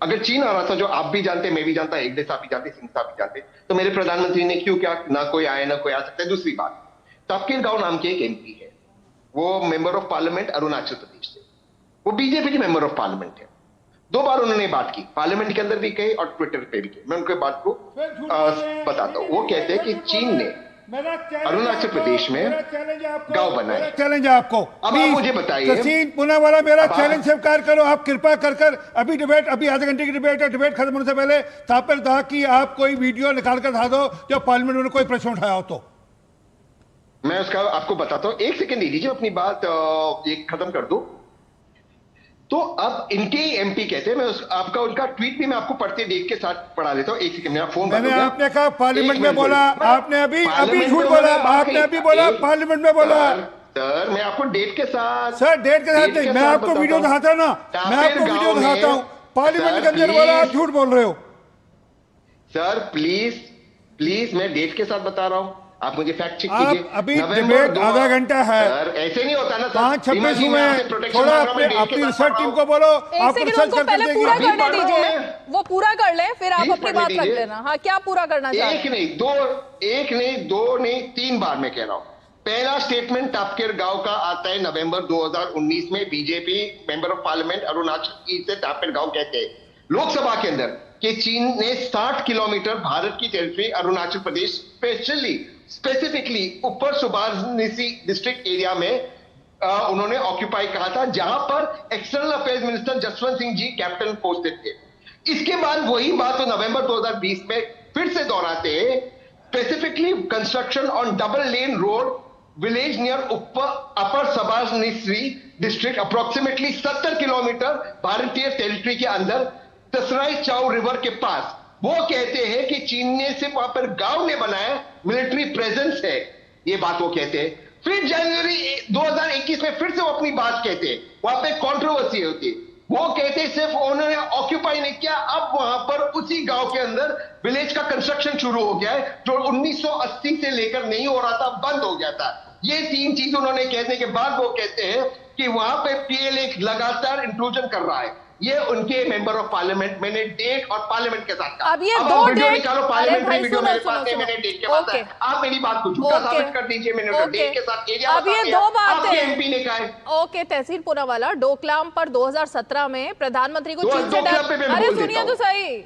अगर चीन आ रहा था, जो आप भी जानते, मैं भी जानता, हेगड़े साहब भी जानते, सिंह साहब भी जानते, तो मेरे प्रधानमंत्री ने क्यों क्या? ना कोई आया, ना कोई आ सकता है। दूसरी बात, तापकेर गांव नाम के एक एमपी है, वो member of parliament Arunachal Pradesh से, वो बीजेपी के मेंबर ऑफ पार्लियामेंट है। 2 बार उन्होंने बात की, पार्लियामेंट के अंदर भी कही और ट्विटर पे भी कही। मैं उनके बात को बताता हूं। वो कहते हैं कि चीन ने अरुणाचल प्रदेश में गांव बनाए। चैलेंज है आपको, अब आप मुझे बताइए, तहसीन पूनावाला, मेरा चैलेंज स्वीकार करो। आप कृपा कर अभी डिबेट, अभी आधे घंटे की डिबेट है, डिबेट खत्म होने से पहले तापर कहा कि आप कोई वीडियो निकाल कर दिखा दो जो पार्लियामेंट में कोई प्रश्न उठाया हो तो मैं उसका आपको बताता हूं। 1 सेकंड दीजिए, अपनी बात ये खत्म कर दूं। तो अब इनके एमपी कहते हैं, मैं आपका उनका ट्वीट भी मैं आपको पढ़ते देख के साथ पढ़ा लेता हूं। 1 सेकंड, मेरा फोन मैंने आपने कहा पार्लियामेंट में बोला, आपने अभी झूठ बोला, आपने अभी बोला पार्लियामेंट में बोला। सर मैं आपको डेट के साथ, सर डेट के साथ नहीं, मैं आपको वीडियो दिखाता हूं ना, मैं आपको वीडियो दिखाता हूं। पार्लियामेंट के अंदर बोला, आप झूठ बोल रहे हो। सर प्लीज मैं डेट के साथ बता रहा हूं, आप मुझे फैक्ट चेक आप कीजिए। अभी डिबेट आधा घंटा है सर, ऐसे नहीं होता ना सर। 5-26 हुए, थोड़ा अपनी रिसर्च टीम को बोलो, आप रिसर्च करके पहले पूरा करने दीजिए, वो पूरा कर ले, फिर आप अपनी बात रख लेना। हाँ, क्या पूरा करना चाहते हैं? 1 नहीं 2 नहीं 3 बार मैं कह रहा हूं। पहला स्टेटमेंट तापकेर गांव का आता है नवंबर 2019 में, BJP member of parliament Arunachal से तापकेर गांव कहते हैं लोकसभा के अंदर कि चीन ने 60 किलोमीटर भारत की टेरिटरी अरुणाचल प्रदेश स्पेसिफिकली ऊपर सुबानसी डिस्ट्रिक्ट एरिया में उन्होंने ऑक्यूपाई कहा था, जहां पर external affairs minister Jaswant Singh ji captain posted थे। इसके बाद वही बात तो नवंबर 2020 में फिर से दोहराते हैं, specifically construction on double lane road village near upper Subansiri district approximately 70 kilometre भारतीय टेरिटरी के अंदर तसराई चाउ रिवर के पास। वो कहते हैं कि चीन ने सिर्फ वहां पर गांव ने बनाया, मिलिट्री प्रेजेंस है, ये बात वो कहते हैं। फिर जनवरी 2021 में फिर से वो अपनी बात कहते हैं, वहां पे कंट्रोवर्सी होती है। वो कहते हैं सिर्फ उन्होंने ऑक्यूपाई नहीं किया, अब वहां पर उसी गांव के अंदर विलेज का कंस्ट्रक्शन शुरू हो गया है, जो 1980 से लेकर नहीं हो रहा था, बंद हो गया था। ये 3 चीज उन्होंने कहने के बाद वो कहते हैं कि वहां पे पीएलए लगातार इंट्रूजन कर रहा है। ये उनके मेंबर ऑफ पार्लियामेंट, मैंने डेट और पार्लियामेंट के साथ कहा। अब ये 2 डेट निकालो, पार्लियामेंटरी वीडियो मेरे पास है, मैंने डेट के पास है। आप मेरी बात को झूठा साबित कर दीजिए, मैंने तो डेट के साथ एरिया अब ये 2 बातें एमपी ने कहा है। ओके, तहसीन पूनावाला, डोकलाम पर 2017 में प्रधानमंत्री को चीन से डर, अरे सुनिए तो सही,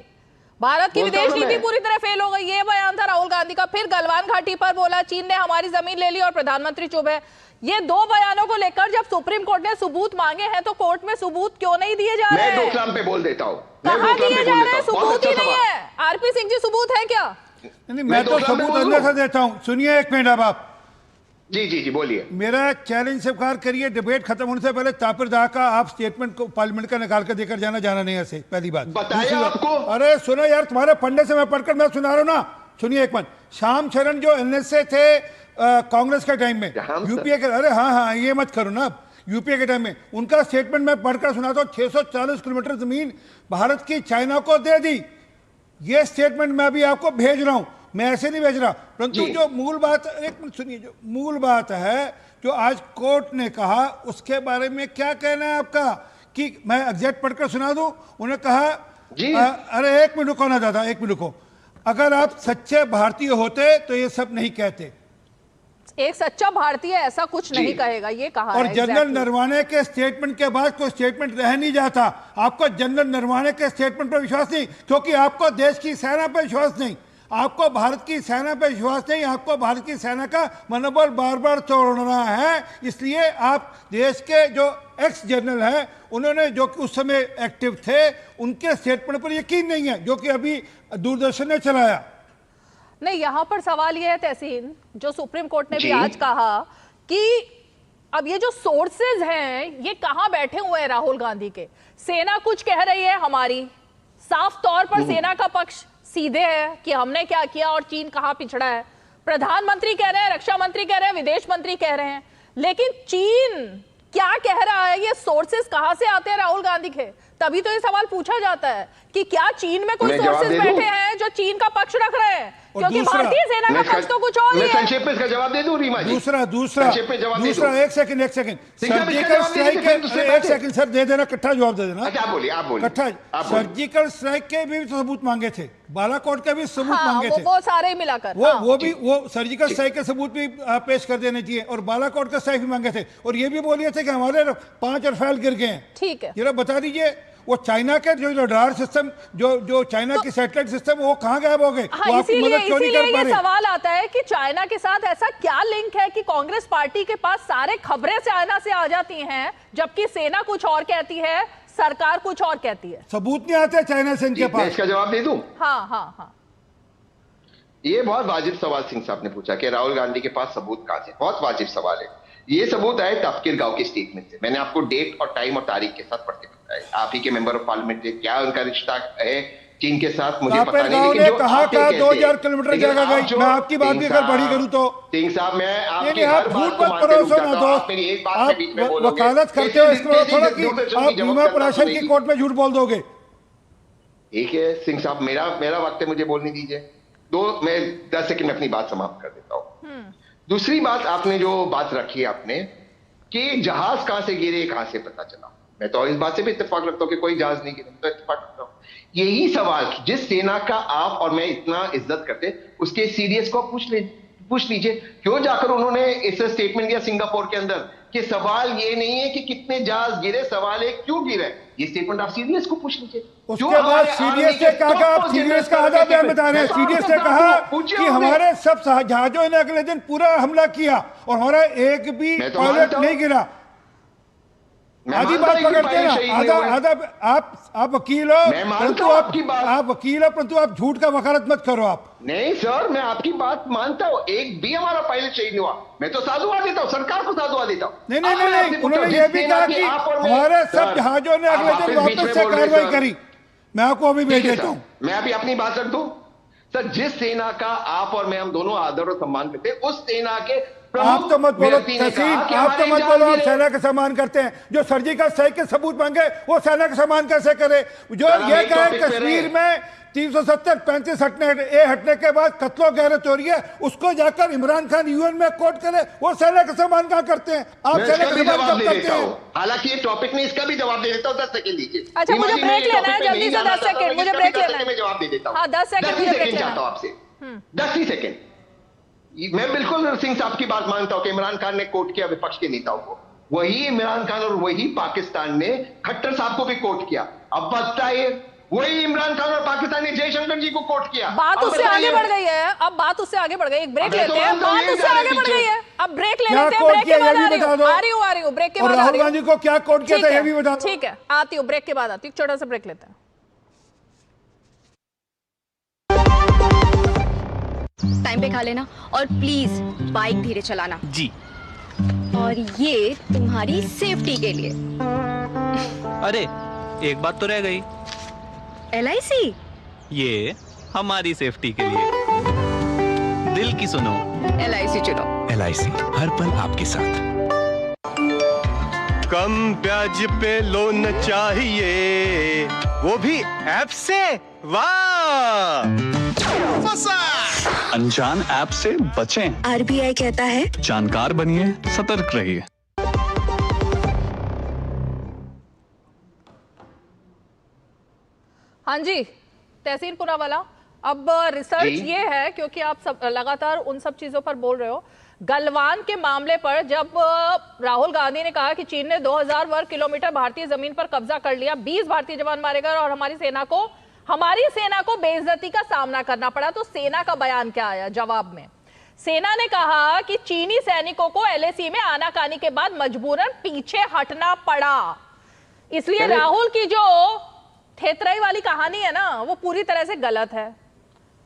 भारत की विदेश नीति पूरी तरह फेल हो गई, ये बयान था राहुल गांधी का। फिर गलवान घाटी पर बोला चीन ने हमारी जमीन ले ली और प्रधानमंत्री चुप है। ये दो बयानों को लेकर जब सुप्रीम कोर्ट ने सबूत मांगे हैं तो कोर्ट में सबूत क्यों नहीं दिए जा रहे मैं हैं? डोकलाम पे बोल देता हूँ, कहाँ दिए जा रहे हैं? सबूत ही नहीं है। आरपी सिंह जी सबूत है क्या? नहीं, मैं तो सबूत अंदर से देता हूं। सुनिए एक मिनट, अब आप जी बोलिए। मेरा चैलेंज स्वीकार करिए, डिबेट खत्म होने से पहले तापिर दाह का आप स्टेटमेंट को पार्लियामेंट का निकाल कर देकर जाना नहीं ऐसे, पहली बात। बताया आपको? अरे सुनो यार, तुम्हारे पढ़ने से मैं पढ़कर मैं सुना रहा हूं ना। सुनिए एक मिनट, श्याम चरण जो एनएसए थे कांग्रेस के टाइम में, यूपीए के, अरे हाँ ये मत करो ना, यूपीए के टाइम में उनका स्टेटमेंट मैं पढ़कर सुनाता हूं। 640 किलोमीटर जमीन भारत की चाइना को दे दी, ये स्टेटमेंट मैं अभी आपको भेज रहा हूं। मैं ऐसे नहीं भेज रहा, परंतु जो मूल बात, एक मिनट सुनिए, जो मूल बात है जो आज कोर्ट ने कहा उसके बारे में क्या कहना है आपका? कि मैं एग्जैक्ट पढ़कर सुना दूं। उन्होंने कहा अरे एक मिनट रुको ना दादा, एक मिनट रुको, अगर आप सच्चे भारतीय होते तो ये सब नहीं कहते। एक सच्चा भारतीय ऐसा कुछ नहीं कहेगा, ये कहा और है। जनरल नरवाने के स्टेटमेंट के बाद कोई स्टेटमेंट रह नहीं जाता। आपको जनरल नरवाने के स्टेटमेंट पर विश्वास नहीं, क्योंकि आपको देश की सेना पर विश्वास नहीं, आपको भारत की सेना पर विश्वास नहीं, आपको भारत की सेना का मनोबल बार बार तोड़ना है। इसलिए आप देश के जो एक्स जनरल हैं, उन्होंने जो कि उस समय एक्टिव थे, उनके स्टेटमेंट पर यकीन नहीं है, जो कि अभी दूरदर्शन ने चलाया। नहीं, यहां पर सवाल यह है तहसीन, जो सुप्रीम कोर्ट ने भी आज कहा कि अब ये जो सोर्सेज हैं ये कहां बैठे हुए हैं राहुल गांधी के? सेना कुछ कह रही है हमारी, साफ तौर पर सेना का पक्ष सीधे है कि हमने क्या किया और चीन कहां पिछड़ा है। प्रधानमंत्री कह रहे हैं, रक्षा मंत्री कह रहे हैं, विदेश मंत्री कह रहे हैं, लेकिन चीन क्या कह रहा है? ये सोर्सेज कहां से आते हैं राहुल गांधी के? तभी तो ये सवाल पूछा जाता है कि क्या चीन में कोई सोर्सेज बैठे हैं जो चीन का पक्ष रख रहे हैं? क्योंकि भारतीय सेना का पक्ष तो कुछ और ही है। संक्षेप में इसका जवाब दे दूं रीमा जी? दूसरा एक सेकंड सर्जिकल स्ट्राइक के, एक सेकंड सर दे देना, इकट्ठा जवाब दे देना। अच्छा आप बोलिए इकट्ठा। सर्जिकल स्ट्राइक के भी सबूत मांगे थे, बालाकोट के भी सबूत मांगे थे, वो सारे मिलाकर वो सर्जिकल स्ट्राइक के सबूत भी पेश कर देने चाहिए, और बालाकोट का स्ट्राइक भी मांगे थे, और ये भी बोलिए थे कि हमारे 5 रफाल गिर गए हैं। ठीक है, जरा बता दीजिए वो चाइना के जो रडार सिस्टम, जो चाइना की सैटेलाइट सिस्टम, वो कहां गायब हो गए? हाँ, इसीलिए ये सवाल आता है कि चाइना के साथ ऐसा क्या लिंक है कि कांग्रेस पार्टी के पास सारे खबरें चाइना से आ जाती हैं, जबकि सेना कुछ और कहती है, सरकार कुछ और कहती है। सबूत नहीं आते चाइना से इनके पास। इसका जवाब दे दूं? हाँ। ये बहुत वाजिब सवाल सिंह साहब ने पूछा कि राहुल गांधी के पास सबूत कहां से। बहुत वाजिब सवाल है। ये सबूत आए तपकिर गांव के स्टेटमेंट से। मैंने आपको डेट और टाइम और तारीख के साथ पढ़ के बताया। आप ही के मेंबर ऑफ पार्लियामेंट थे, क्या उनका रिश्ता है चीन के साथ मुझे पता नहीं, लेकिन जो कहा 2000 किलोमीटर जगह गई। मैं आपकी बात भी अगर बड़ी करूं तो सिंह साहब मैं आपकी हर बात को मानते हूं। आप मेरी एक बात में बीच में बोलोगे, वकालत करते हो इसको थोड़ा कि आप बीमा प्रशासन की कोर्ट में झूठ बोल दोगे। ठीक है सिंह साहब, मेरा वक्त है, मुझे बोलने दीजिए। मैं 10 सेकंड में अपनी बात समाप्त कर देता हूं। दूसरी बात, आपने जो बात रखी आपने कि जहाज कहां से गिरे, कहां से पता चला, मैं तो इस बात से भी इत्तेफाक रखता हूं कि कोई जहाज नहीं गिरा, तो इत्तेफाक रखता हूं। यही सवाल जिस सेना का आप और मैं इतना इज्जत करते, उसके सीडीएस को पूछ लीजिए, क्यों जाकर उन्होंने इस स्टेटमेंट दिया सिंगापुर के अंदर कि सवाल ये नहीं है कि कितने जहाज गिरे, सवाल है क्यों गिरे। ये स्टेटमेंट आप सीडीएस को पूछ लीजिए। उसके बाद सीडीएस ने कहा, आप सीडीएस का आधा बयान बता रहे हैं। सीडीएस ने कहा कि हमारे सब जहाजों ने अगले दिन पूरा हमला किया और हमारा एक भी पायलट नहीं गिरा। आधी बात पकड़ते हैं, आधा आप वकील हो, परंतु आप वकील हो, परंतु आप झूठ का वकालत मत करो। आप नहीं सर, मैं आपकी बात मानता हूं, एक भी हमारा पायलट शहीद नहीं हुआ। मैं तो साधुवाद देता हूं, सरकार को साधुवाद देता हूं। नहीं, उन्होंने ये भी कहा कि हमारे सब जहाजों ने अगले दिन वापस से कार्रवाई करी। मैं आपको अभी भेज देता हूं। मैं अभी अपनी बात रख दूं सर। जिस सेना का आप और मैं, हम दोनों आदर और सम्मान करते हैं, उस सेना के आप तो मत बोलो तहसीन, आप तो मत बोलो आप सेना का सम्मान करते हैं। जो सर्जिकल स्ट्राइक के सबूत मांगे वो सेना का सम्मान कैसे करे? जो ये कहे कश्मीर में 370 35 हटने के बाद कत्लो गैरत हो रही है, उसको जाकर इमरान खान यूएन में कोर्ट करे, वो सेना का सम्मान कहां करते हैं? आप सेना का सम्मान कब करते हैं? हालांकि ये टॉपिक में इसका भी जवाब दे देता हूं। 10 सेकंड दीजिए। अच्छा, मुझे ब्रेक लेना है जल्दी से। 10 सेकंड मुझे ब्रेक लेना है। मैं जवाब दे देता हूं। हाँ, 10 सेकंड चाहता हूं आपसे। 10 ही सेकंड। मैं बिल्कुल सिंह साहब की बात मानता हूं कि इमरान खान ने कोर्ट किया विपक्ष के नेताओं को। वही इमरान खान और वही पाकिस्तान ने खट्टर साहब को भी कोर्ट किया। अब बताइए, वही इमरान खान और पाकिस्तान ने जयशंकर जी को कोर्ट किया। बात उससे आगे बढ़ गई है। अब बात उससे आगे बढ़ गई। एक ब्रेक लेते हैं, बात उससे आगे बढ़ गई है। अब ब्रेक ले क्या लेते हैं, कोट ब्रेक के किया बाद ये आ भी रही बता हूँ, दो। आ रही हूँ, ब्रेक के और बाद आ राहुल रही हूँ। गांधी को क्या कोट किया ठीक था है, ये भी बता दो। ठीक है, आती हूँ, ब्रेक के बाद आती हूँ, छोटा सा ब्रेक लेते हैं। टाइम पे खा लेना और प्लीज बाइक धीरे चलाना जी। और ये तुम्हारी सेफ्टी के लिए। अरे एक बात तो रह गई, LIC ये हमारी सेफ्टी के लिए। दिल की सुनो, LIC चुनो। LIC हर पल आपके साथ। कम ब्याज पे लोन चाहिए, वो भी ऐप से। वाह, अनजान ऐप से बचें। RBI कहता है जानकार बनिए, सतर्क रहिए। हाँ जी, तहसीन पुनावाला, अब रिसर्च ये है, क्योंकि आप सब लगातार उन सब चीजों पर बोल रहे हो, गलवान के मामले पर जब राहुल गांधी ने कहा कि चीन ने 2000 वर्ग किलोमीटर भारतीय जमीन पर कब्जा कर लिया, 20 भारतीय जवान मारे गए और हमारी सेना को बेइज्जती का सामना करना पड़ा, तो सेना का बयान क्या आया जवाब में? सेना ने कहा कि चीनी सैनिकों को LAC में आनाकानी के बाद मजबूरन पीछे हटना पड़ा, इसलिए राहुल की जो थेतराई वाली कहानी है ना, वो पूरी तरह से गलत है।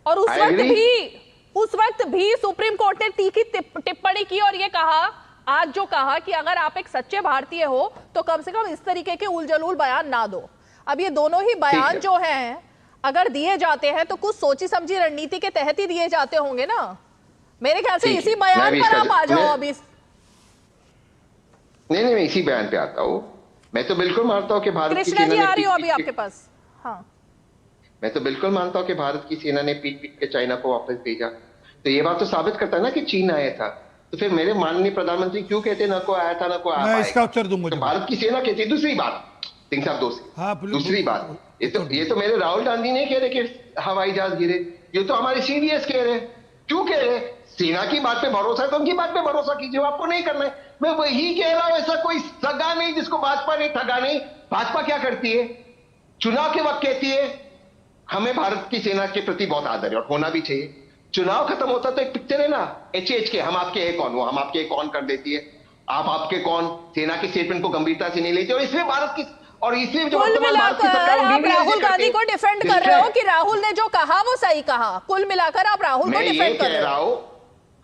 और उस वक्त भी सुप्रीम कोर्ट ने तीखी टिप्पणी की और ये कहा, आज जो कहा कि अगर आप एक सच्चे भारतीय हो तो कम से कम इस तरीके के उलझुल बयान ना दो। अब ये दोनों ही बयान जो हैं, अगर दिए जाते हैं तो कुछ सोची समझी रणनीति के तहत ही दिए जाते होंगे ना। मेरे ख्याल से इसी बयान पर आप आ जाओ अभी। नहीं, मैं इसी बयान पे आता हूँ। मैं तो बिल्कुल मानता हूँ कि भारत की कृष्णा सेना जी ने आ रही हो अभी आपके पास। हाँ, मैं तो बिल्कुल मानता हूँ कि भारत की सेना ने पीट पीट के चाइना को वापस भेजा। तो ये बात तो साबित करता है ना कि चीन आया था। तो फिर मेरे माननीय प्रधानमंत्री क्यों कहते न को आया था न को आया? मैं इसका उत्तर दूंगा। तो भारत की सेना कहती है। दूसरी बात सिंह साहब, दूसरी बात, ये तो मेरे राहुल गांधी नहीं कह रहे कि हवाई जहाज गिरे, ये तो हमारे CDS कह रहे। क्यों कह रहे? सेना की बात पे भरोसा है तो उनकी बात पे भरोसा कीजिए, आपको नहीं करना है। मैं वही कह रहा हूं, ऐसा कोई सगा नहीं जिसको भाजपा ने ठगा नहीं। भाजपा क्या करती है? चुनाव के वक्त कहती है हमें भारत की सेना के प्रति बहुत आदर है और होना भी चाहिए। चुनाव खत्म होता तो एक पिक्चर है ना, HH के हम आपके हैं कौन, वो हम आपके कौन कर देती है। आप आपके कौन सेना के स्टेटमेंट को गंभीरता से नहीं लेते। और इसमें भारत की और इसमें जो कुल मिलाकर आप राहुल गांधी को डिफेंड कर रहे हो कि राहुल ने जो कहा वो सही कहा। कुल मिलाकर आप राहुल को डिफेंड कर रहे हो।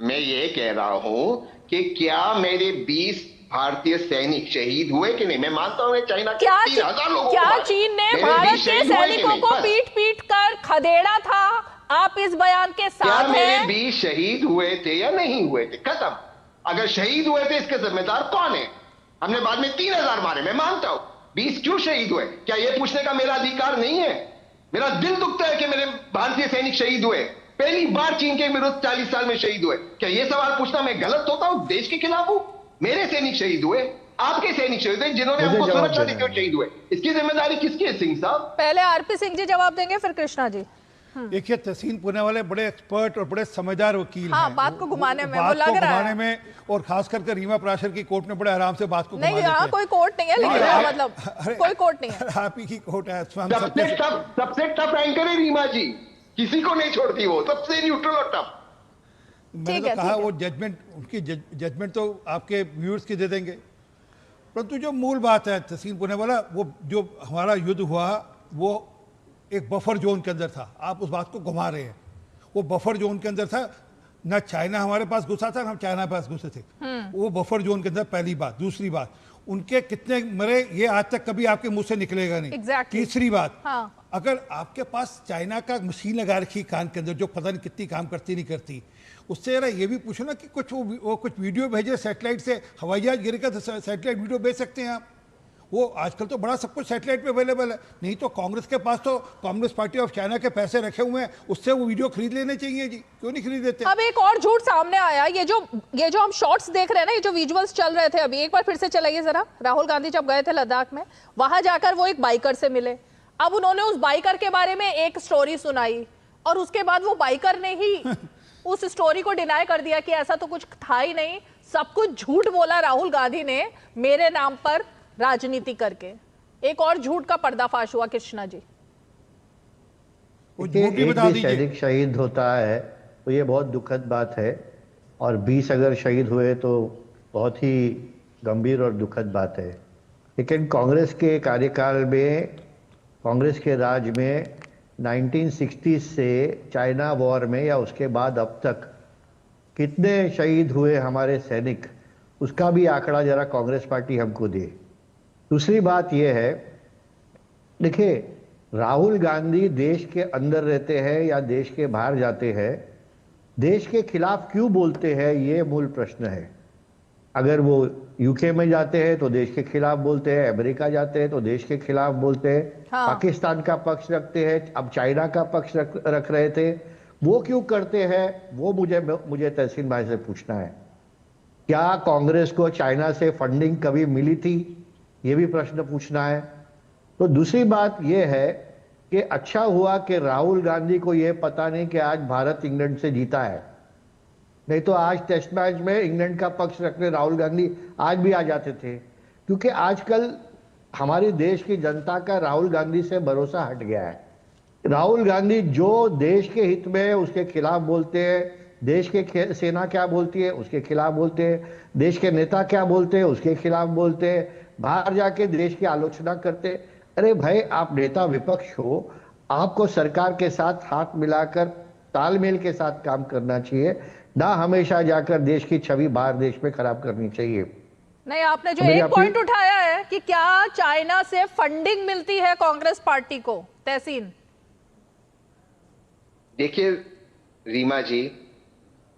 मैं ये कह रहा हूं कि क्या मेरे 20 भारतीय सैनिक शहीद हुए कि नहीं? मैं मानता हूं चाइना के 3000 लोगों को क्या चीन ने भारत के सैनिकों को पीट पीट कर खदेड़ा था? आप इस बयान के साथ हैं? मेरे 20 शहीद हुए थे या नहीं हुए थे? खत्म। अगर शहीद हुए थे इसके जिम्मेदार कौन है? हमने बाद में 3000 मारे, मैं मानता हूं। 20 क्यों शहीद हुए? क्या यह पूछने का मेरा अधिकार नहीं है? मेरा दिल दुखता है कि मेरे भारतीय सैनिक शहीद हुए। पहली बार चीन के विरुद्ध 40 साल में शहीद हुए। क्या यह सवाल पूछना मैं गलत होता हूं? देश के खिलाफ हूं? मेरे सैनिक शहीद हुए, आपके सैनिक शहीद हुए, जिन्होंने हमको सुरक्षा दी थी शहीद हुए। इसकी जिम्मेदारी किसकी है सिंह साहब? पहले RP सिंह जी जवाब देंगे, फिर कृष्णा जी। देखिए, तहसीन पुनावाला बड़े एक्सपर्ट और बड़े समझदार वकील हाँ, हैं। बात को घुमाने में बात वो लग को रहा घुमाने है में, और खास करके रीमा पराशर की कोर्ट में बड़े आराम से बात को नहीं, यहाँ कोई कोर्ट नहीं है, लेकिन मतलब कोई कोर्ट नहीं है। आप ही की कोर्ट है। सबसे टफ एंकर है रीमा जी, किसी को नहीं छोड़ती, वो सबसे न्यूट्रल और टफ। मैंने तो कहा वो जजमेंट, उनकी जजमेंट तो आपके व्यूअर्स की दे देंगे, परंतु जो मूल बात है तहसीन पुनावाला, वो जो हमारा युद्ध हुआ वो एक बफर जोन के अंदर था। आप उस बात को घुमा रहे हैं। वो बफर जोन के अंदर था, ना चाइना हमारे पास घुसा था ना हम चाइना पास घुसे थे। वो बफर जोन के अंदर, पहली बात। दूसरी बात, उनके कितने मरे ये आज तक कभी आपके मुंह से निकलेगा नहीं। तीसरी बात, अगर आपके पास चाइना का मशीन लगा रखी कान के अंदर जो पता नहीं कितनी काम करती नहीं करती, उससे जरा ये भी पूछो ना कि कुछ वो कुछ वीडियो भेजे सैटेलाइट से, हवाई जहाज गिरेगा तो सैटेलाइट वीडियो भेज सकते हैं आप। वो आजकल तो बड़ा सब कुछ सैटेलाइट पे अवेलेबल है। नहीं तो कांग्रेस के पास तो कम्युनिस्ट पार्टी ऑफ चाइना के पैसे रखे हुए हैं, उससे वो वीडियो खरीद लेने चाहिए जी। क्यों नहीं खरीद लेते? अब एक और झूठ सामने आया, ये जो हम शॉट्स देख रहे हैं ना, ये जो विजुअल्स चल रहे थे अभी, एक बार फिर से चलाइए जरा। राहुल गांधी जब गए थे लद्दाख में, वहां जाकर वो एक बाइकर से मिले। अब उन्होंने उस बाइकर के बारे में एक स्टोरी सुनाई और उसके बाद वो बाइकर ने ही उस स्टोरी को डिनाई कर दिया कि ऐसा तो कुछ था ही नहीं, सब कुछ झूठ बोला राहुल गांधी ने मेरे नाम पर राजनीति करके। एक और झूठ का पर्दाफाश हुआ कृष्णा जी। एक भी सैनिक शहीद होता है तो ये बहुत दुखद बात है। और 20 अगर शहीद हुए तो बहुत ही गंभीर और दुखद बात है। लेकिन कांग्रेस के कार्यकाल में, कांग्रेस के राज में 1960 से चाइना वॉर में या उसके बाद अब तक कितने शहीद हुए हमारे सैनिक, उसका भी आंकड़ा जरा कांग्रेस पार्टी हमको दे। दूसरी बात यह है, देखिए राहुल गांधी देश के अंदर रहते हैं या देश के बाहर जाते हैं, देश के खिलाफ क्यों बोलते हैं, ये मूल प्रश्न है। अगर वो यूके में जाते हैं तो देश के खिलाफ बोलते हैं, अमेरिका जाते हैं तो देश के खिलाफ बोलते हैं, हाँ। पाकिस्तान का पक्ष रखते हैं, अब चाइना का पक्ष रख रहे थे, वो क्यों करते हैं, वो मुझे तहसीन भाई से पूछना है। क्या कांग्रेस को चाइना से फंडिंग कभी मिली थी, ये भी प्रश्न पूछना है। तो दूसरी बात यह है कि अच्छा हुआ कि राहुल गांधी को यह पता नहीं कि आज भारत इंग्लैंड से जीता है, नहीं तो आज टेस्ट मैच में इंग्लैंड का पक्ष रखने राहुल गांधी आज भी आ जाते थे। क्योंकि आजकल हमारे देश की जनता का राहुल गांधी से भरोसा हट गया है। राहुल गांधी जो देश के हित में है उसके खिलाफ बोलते हैं, देश के सेना क्या बोलती है उसके खिलाफ बोलते हैं, देश के नेता क्या बोलते हैं उसके खिलाफ बोलते हैं, बाहर जाके देश की आलोचना करते। अरे भाई, आप नेता विपक्ष हो, आपको सरकार के साथ हाथ मिलाकर तालमेल के साथ काम करना चाहिए, ना हमेशा जाकर देश की छवि बाहर देश में खराब करनी चाहिए। नहीं, आपने जो एक पॉइंट उठाया है कि क्या चाइना से फंडिंग मिलती है कांग्रेस पार्टी को, तहसीन? देखिए रीमा जी,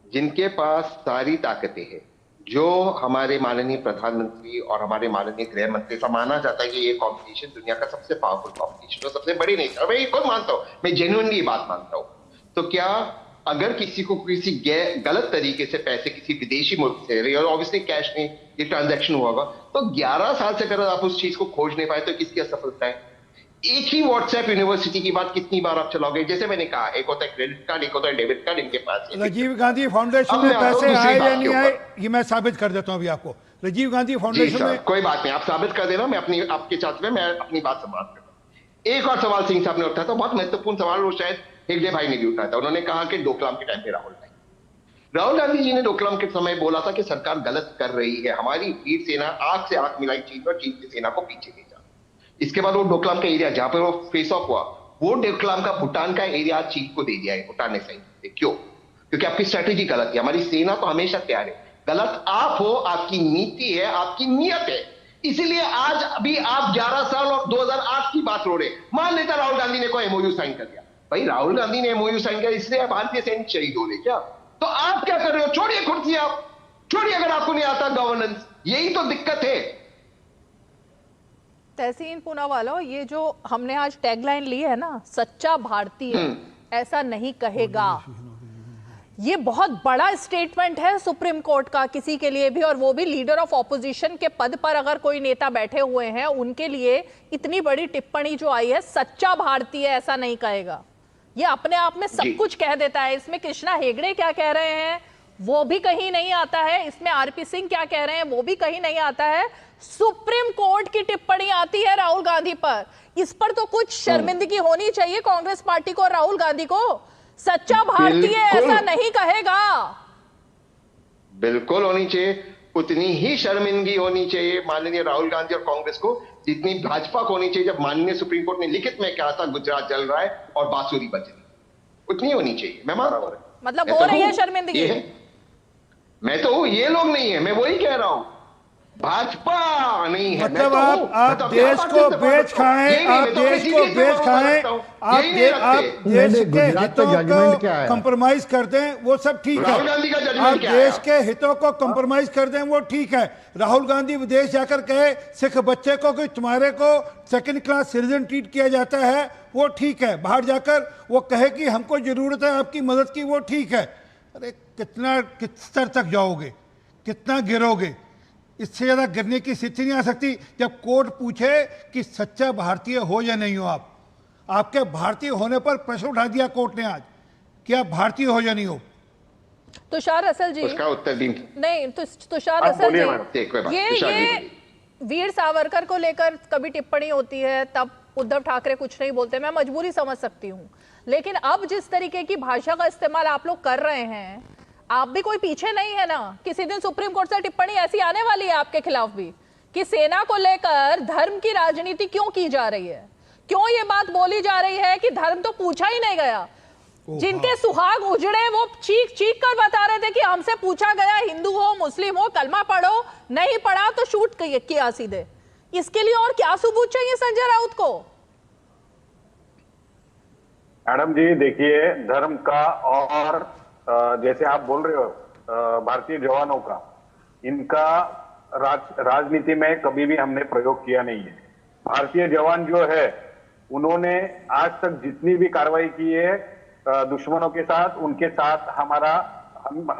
जिनके पास सारी ताकतें हैं, जो हमारे माननीय प्रधानमंत्री और हमारे माननीय गृह मंत्री से माना जाता है कि ये कॉम्पिटिशन दुनिया का सबसे पावरफुल कॉम्पिटिशन और सबसे बड़ी नेता, मैं ये खुद मानता हूं, मैं जेन्युइनली बात मानता हूं। तो क्या अगर किसी को किसी गलत तरीके से पैसे किसी विदेशी मुल्क से, और ऑब्वियसली कैश में ये ट्रांजैक्शन हुआ होगा, तो 11 साल से अगर आप उस चीज को खोज नहीं पाए तो किसकी असफलता है? एक ही व्हाट्सएप यूनिवर्सिटी की बात कितनी बार आप चलाओगे? जैसे मैंने कहा, एक होता है क्रेडिट कार्ड, एक होता है डेबिट कार्ड, इनके पास राजीव गांधी फाउंडेशन में पैसे आए या नहीं आए, ये मैं साबित कर देता हूं अभी आपको। राजीव गांधी फाउंडेशन में कोई बात नहीं, आप साबित कर देना, मैं अपनी आपके साथ में मैं अपनी बात समाप्त करता हूं। एक और सवाल सिंह साहब ने उठाया था, बहुत महत्वपूर्ण सवाल, वो शायद हेगड़े भाई ने भी उठाया था। उन्होंने कहा कि डोकलाम के टाइम पे राहुल गांधी जी ने डोकलाम के समय बोला था कि सरकार गलत कर रही है, हमारी वीर सेना आंख से आंख मिलाई चीन और चीन की सेना को पीछे ले जा। इसके बाद वो डोकलाम का एरिया जहां पर वो फेस ऑफ हुआ, वो डोकलाम का भूटान का एरिया चीन को दे दिया है, भूटान ने सही। क्यों? क्योंकि आपकी स्ट्रेटेजी गलत है। हमारी सेना तो हमेशा तैयार है, गलत आप हो, आपकी नीति है, आपकी नियत है। इसीलिए आज अभी आप 11 साल और 2008 की बात रो रहे। मान लेता राहुल गांधी ने कोई एमओयू साइन कर दिया, भाई राहुल गांधी ने एमओयू साइन किया इसलिए भारतीय सैनिक शहीद हो रहे क्या? तो आप क्या कर रहे हो? छोड़िए कुर्सी, आप छोड़िए, अगर आपको नहीं आता गवर्नेंस, यही तो दिक्कत है। तहसीन पूनावाला, ये जो हमने आज टैगलाइन ली है ना, सच्चा भारतीय ऐसा नहीं कहेगा, ये बहुत बड़ा स्टेटमेंट है सुप्रीम कोर्ट का किसी के लिए भी, और वो भी लीडर ऑफ ऑपोजिशन के पद पर अगर कोई नेता बैठे हुए हैं उनके लिए इतनी बड़ी टिप्पणी जो आई है, सच्चा भारतीय ऐसा नहीं कहेगा, ये अपने आप में सब कुछ कह देता है। इसमें कृष्णा हेगड़े क्या कह रहे हैं वो भी कहीं नहीं आता है, इसमें आरपी सिंह क्या कह रहे हैं वो भी कहीं नहीं आता है, सुप्रीम कोर्ट की टिप्पणी आती है राहुल गांधी पर। इस पर तो कुछ शर्मिंदगी होनी चाहिए कांग्रेस पार्टी को और राहुल गांधी को। सच्चा भारतीय ऐसा नहीं कहेगा। बिल्कुल होनी चाहिए, उतनी ही शर्मिंदगी होनी चाहिए माननीय राहुल गांधी और कांग्रेस को जितनी भाजपा को होनी चाहिए जब माननीय सुप्रीम कोर्ट ने लिखित में कहा था गुजरात जल रहा है और बांसुरी बज रही, उतनी होनी चाहिए। मैं मान रहा हूं, मतलब हो रही है शर्मिंदगी। मैं तो हूं, ये लोग नहीं है, मैं वही कह रहा हूं, भाजपा नहीं है। मतलब आप देश को बेच खाएं, आप देश को बेच खाएं, आप देश के हितों को कंप्रोमाइज कर दें, वो सब ठीक है। आप देश के हितों को कंप्रोमाइज कर दें, वो ठीक है। राहुल गांधी विदेश जाकर कहे सिख बच्चे को कि तुम्हारे को सेकंड क्लास सिटीजन ट्रीट किया जाता है, वो ठीक है। बाहर जाकर वो कहे कि हमको जरूरत है आपकी मदद की, वो ठीक है। अरे किस स्तर तक जाओगे, कितना गिरोगे? इससे ज्यादा गिरने की स्थिति नहीं आ सकती जब कोर्ट पूछे कि सच्चा भारतीय हो या नहीं हो। आपके भारतीय होने पर प्रश्न उठा दिया कोर्ट ने आज कि आप भारतीय हो या नहीं हो। तुषार असल जी, उसका उत्तर दी नहीं, तुषार असल जी, ये वीर सावरकर को लेकर कभी टिप्पणी होती है तब उद्धव ठाकरे कुछ नहीं बोलते, मैं मजबूरी समझ सकती हूँ, लेकिन अब जिस तरीके की भाषा का इस्तेमाल आप लोग कर रहे हैं, आप भी कोई पीछे नहीं है ना, किसी दिन सुप्रीम कोर्ट से टिप्पणी ऐसी आने वाली है आपके खिलाफ भी कि सेना को लेकर धर्म की राजनीति क्यों की जा रही है, क्यों ये बात बोली जा रही है कि धर्म तो पूछा ही नहीं गया। जिनके सुहाग उजड़े वो चीख चीख कर बता रहे थे कि हमसे पूछा गया हिंदू हो मुस्लिम हो कलमा पढ़ो, नहीं पढ़ा तो शूट किया सीधे। इसके लिए और क्या सबूत चाहिए संजय राउत को? मैडम जी देखिए, धर्म का और जैसे आप बोल रहे हो भारतीय जवानों का, इनका राजनीति में कभी भी हमने प्रयोग किया नहीं है। भारतीय जवान जो है उन्होंने आज तक जितनी भी कार्रवाई की है दुश्मनों के साथ, उनके साथ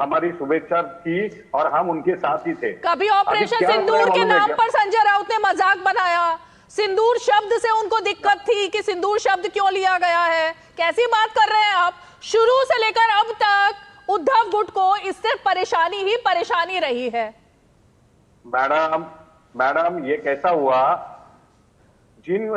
हमारी शुभेच्छा थी और हम उनके साथ ही थे। कभी ऑपरेशन सिंदूर के नाम पर संजय राउत ने मजाक बनाया, सिंदूर शब्द से उनको दिक्कत थी कि सिंदूर शब्द क्यों लिया गया है, कैसी बात कर रहे हैं आप? शुरू से लेकर अब तक उद्धव गुट को इससे परेशानी ही परेशानी रही है। मैडम ये कैसा हुआ, जिन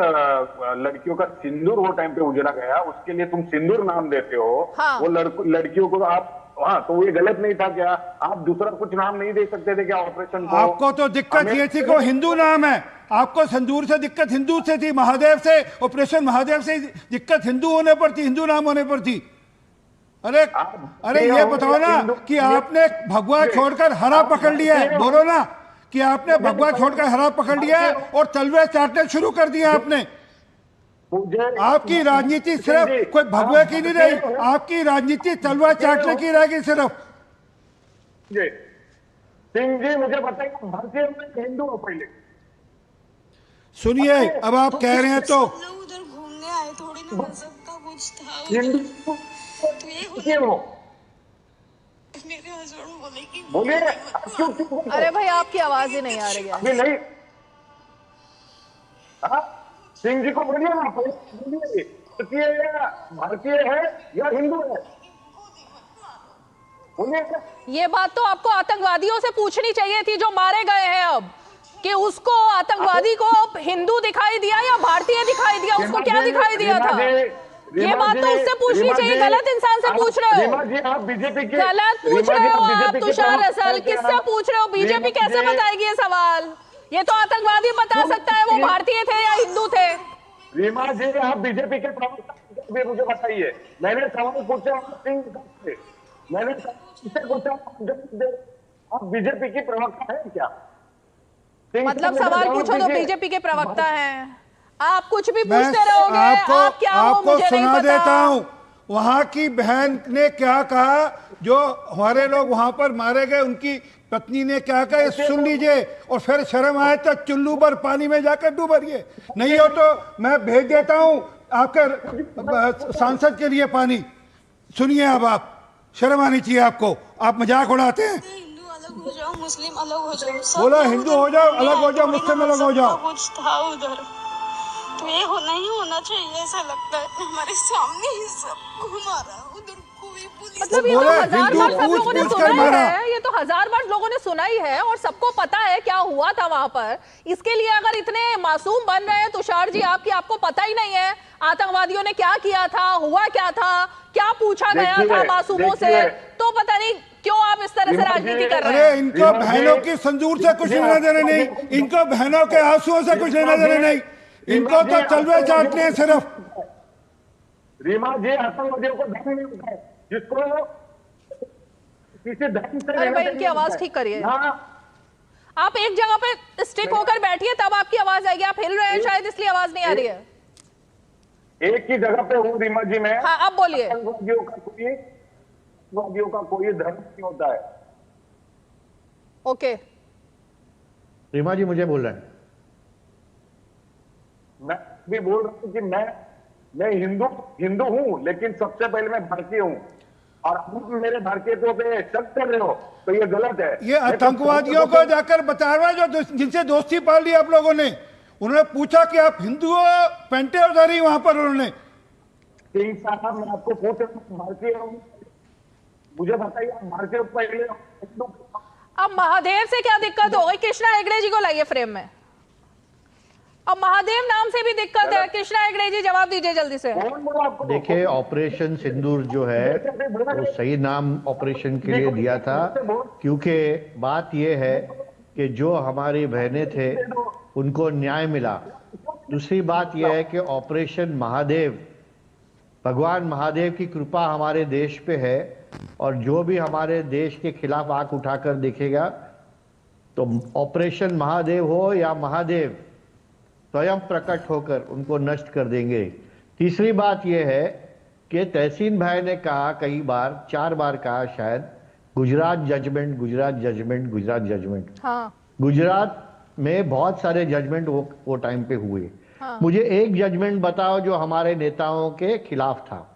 लड़कियों का सिंदूर वो टाइम पे उजड़ा गया उसके लिए तुम सिंदूर नाम देते हो। हाँ। वो लड़कियों को आप, हाँ तो ये गलत नहीं था क्या? आप दूसरा कुछ नाम नहीं दे सकते थे क्या ऑपरेशन को? आपको तो दिक्कत ये थी कि हिंदू नाम है, आपको सिंदूर से दिक्कत हिंदू से थी, महादेव से, ऑपरेशन महादेव से दिक्कत हिंदू होने पर थी, हिंदू नाम होने पर थी। अरे ये बताओ ना कि आपने भगवा छोड़कर हरा पकड़ लिया है, बोलो ना कि आपने भगवा छोड़कर हरा पकड़ लिया है और तलवे चाटने शुरू कर दिया आपने। आपकी राजनीति सिर्फ कोई भगवे की नहीं रही, आपकी राजनीति तलवा चाटने की रहेगी सिर्फ। सिंह जी मुझे बताइए, भारतीय में हिंदू हो पहले? सुनिए, अब आप कह रहे हैं तो उधर घूमने आए, थोड़ी ना मजहब का कुछ था। मेरे हस्बैंड बोले कि बोलिए। अरे भाई आपकी आवाज ही नहीं आ रही है। अभी नहीं, सिंह जी को बोलिए ना, बोलिए भारतीय है या हिंदू है, बोलिए। ये बात तो आपको आतंकवादियों से पूछनी चाहिए थी जो मारे गए हैं अब, कि उसको आतंकवादी को हिंदू दिखाई दिया या भारतीय दिखाई दिया, उसको क्या दिखाई दिया था? ये बात तो उससे पूछनी चाहिए, गलत इंसान से पूछ रहे हो, गलत पूछ रहे हो आप तुषार रसल, किससे पूछ रहे हो? बीजेपी कैसे बताएगी ये सवाल? ये तो आतंकवादी बता सकता है वो भारतीय थे या हिंदू थे। रीमा जी आप बीजेपी के प्रवक्ता मुझे बताइए, मैंने सवाल पूछा सिंह से, मैंने पूछा आप बीजेपी की प्रवक्ता है क्या? मतलब सवाल पूछो तो बीजेपी के प्रवक्ता हैं, आप कुछ भी पूछते रहोगे। आप क्या हो आपको मुझे सुना नहीं पता। देता हूं वहां की बहन ने क्या कहा, जो हमारे लोग वहां पर मारे गए उनकी पत्नी ने क्या कहा, सुन लीजिए और फिर शर्म आए तो चुल्लू भर पानी में जाकर डूबरिए, नहीं हो तो मैं भेज देता हूं आपके सांसद के लिए पानी। सुनिए, अब आप शर्म आनी चाहिए आपको, आप मजाक उड़ाते हैं। हिंदू अलग हो जाओ, मुस्लिम अलग हो जाओ, बोला हिंदू हो जाओ, अलग हो जाओ, मुस्लिम अलग हो जाओ। कुछ था उधर, तो ये होना ही होना चाहिए, ऐसा लगता है हमारे सामने ही सब घुमा रहा उधर। मतलब ये तो हजार बार सब लोगों ने सुना ही है, ये तो हजार बार लोगों ने सुना ही है और सबको पता है क्या हुआ था वहां पर। इसके लिए अगर इतने मासूम बन रहे हैं तुषार जी आप, कि आपको पता ही नहीं है आतंकवादियों ने क्या किया था, हुआ क्या था, क्या पूछा गया था मासूमों से, तो पता नहीं क्यों आप इस तरह से राजनीति कर रहे हैं। अरे इनको बहनों की संदूर से कुछ लेना देना नहीं, इनको बहनों के आंसुओं से कुछ लेना देना नहीं, इनको तो तलवे चाटने हैं सिर्फ। रीमा जी आतंकवादियों को धर्म नहीं होता है, जिसको किसी धर्म से। अरे भाई इनकी आवाज ठीक करिए, आप एक जगह पे स्टिक होकर बैठिए तब आपकी आवाज आएगी। आप हिल रहे हैं शायद इसलिए आवाज नहीं आ रही है। एक ही जगह पे हूँ रीमा जी मैं। हाँ अब बोलिए। आतंकवादियों का कोई धर्म नहीं होता है। ओके रीमा जी मुझे बोल रहे हैं, मैं भी बोल रहा हूँ कि मैं हिंदू हूँ, लेकिन सबसे पहले मैं भारतीय हूँ और आप मेरे भारतीयत्व पे शक कर रहे हो तो ये गलत है। ये आतंकवादियों को जाकर बता रहा है जो जिनसे दोस्ती पाल ली आप लोगों ने, उन्होंने पूछा कि आप हिंदू हो, पेंटे उतारी वहां पर उन्होंने। सिंह साहब मैं आपको पूछ रहा हूँ, भारतीय हूँ, मुझे बताइए आप भारतीय पहले। अब महादेव से क्या दिक्कत हो गई? कृष्णा हेगड़े जी को लाइए फ्रेम में। अब महादेव नाम से भी दिक्कत है। कृष्णा हेगड़े जी जवाब दीजिए जल्दी से। देखिए, ऑपरेशन सिंदूर जो है वो सही नाम ऑपरेशन के लिए दिया था, क्योंकि बात यह है कि जो हमारी बहनें थे उनको न्याय मिला। दूसरी बात यह है कि ऑपरेशन महादेव, भगवान महादेव की कृपा हमारे देश पे है, और जो भी हमारे देश के खिलाफ आंख उठाकर देखेगा तो ऑपरेशन महादेव हो या महादेव स्वयं प्रकट होकर उनको नष्ट कर देंगे। तीसरी बात यह है कि तहसीन भाई ने कहा कई बार, 4 बार कहा शायद, Gujarat judgment, Gujarat judgment, Gujarat judgment. हाँ। गुजरात में बहुत सारे जजमेंट वो टाइम पे हुए। हाँ। मुझे एक जजमेंट बताओ जो हमारे नेताओं के खिलाफ था।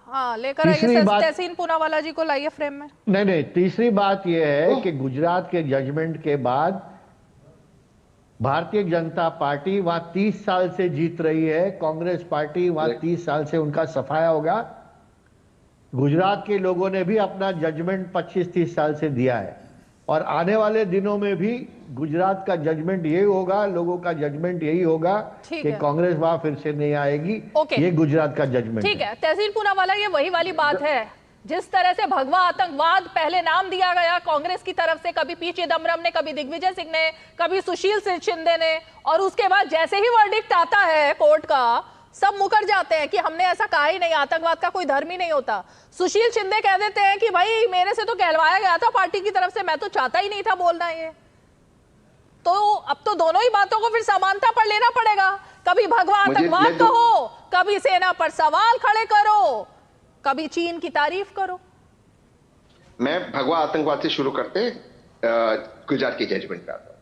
हाँ, लेकर आइए तहसीन पूनावाला जी को, लाइए फ्रेम में। नहीं, तीसरी बात यह है कि गुजरात के जजमेंट के बाद भारतीय जनता पार्टी वहां 30 साल से जीत रही है, कांग्रेस पार्टी वहां 30 साल से उनका सफाया होगा। गुजरात के लोगों ने भी अपना जजमेंट 25-30 साल से दिया है, और आने वाले दिनों में भी गुजरात का जजमेंट यही होगा, लोगों का जजमेंट यही होगा कि कांग्रेस वहां फिर से नहीं आएगी। ये गुजरात का जजमेंट ठीक है। तहसीन पूनावाला, ये वही वाली बात है, जिस तरह से भगवा आतंकवाद पहले नाम दिया गया कांग्रेस की तरफ से, कभी पी चिदम्बरम ने, कभी दिग्विजय सिंह ने, कभी सुशील शिंदे ने, और उसके बाद जैसे ही वर्डिक्ट आता है कोर्ट का, सब मुकर जाते हैं कि हमने ऐसा कहा ही नहीं, आतंकवाद का कोई धर्म ही नहीं होता। सुशील शिंदे कह देते हैं कि भाई मेरे से तो कहलवाया गया था पार्टी की तरफ से, मैं तो चाहता ही नहीं था बोलना ये। तो अब तो दोनों ही बातों को फिर समानता पर लेना पड़ेगा। कभी भगवा आतंकवाद कहो, कभी सेना पर सवाल खड़े करो, कभी चीन की तारीफ करो। मैं भगवा आतंकवाद से शुरू करते गुजरात के जजमेंट पे आता हूं।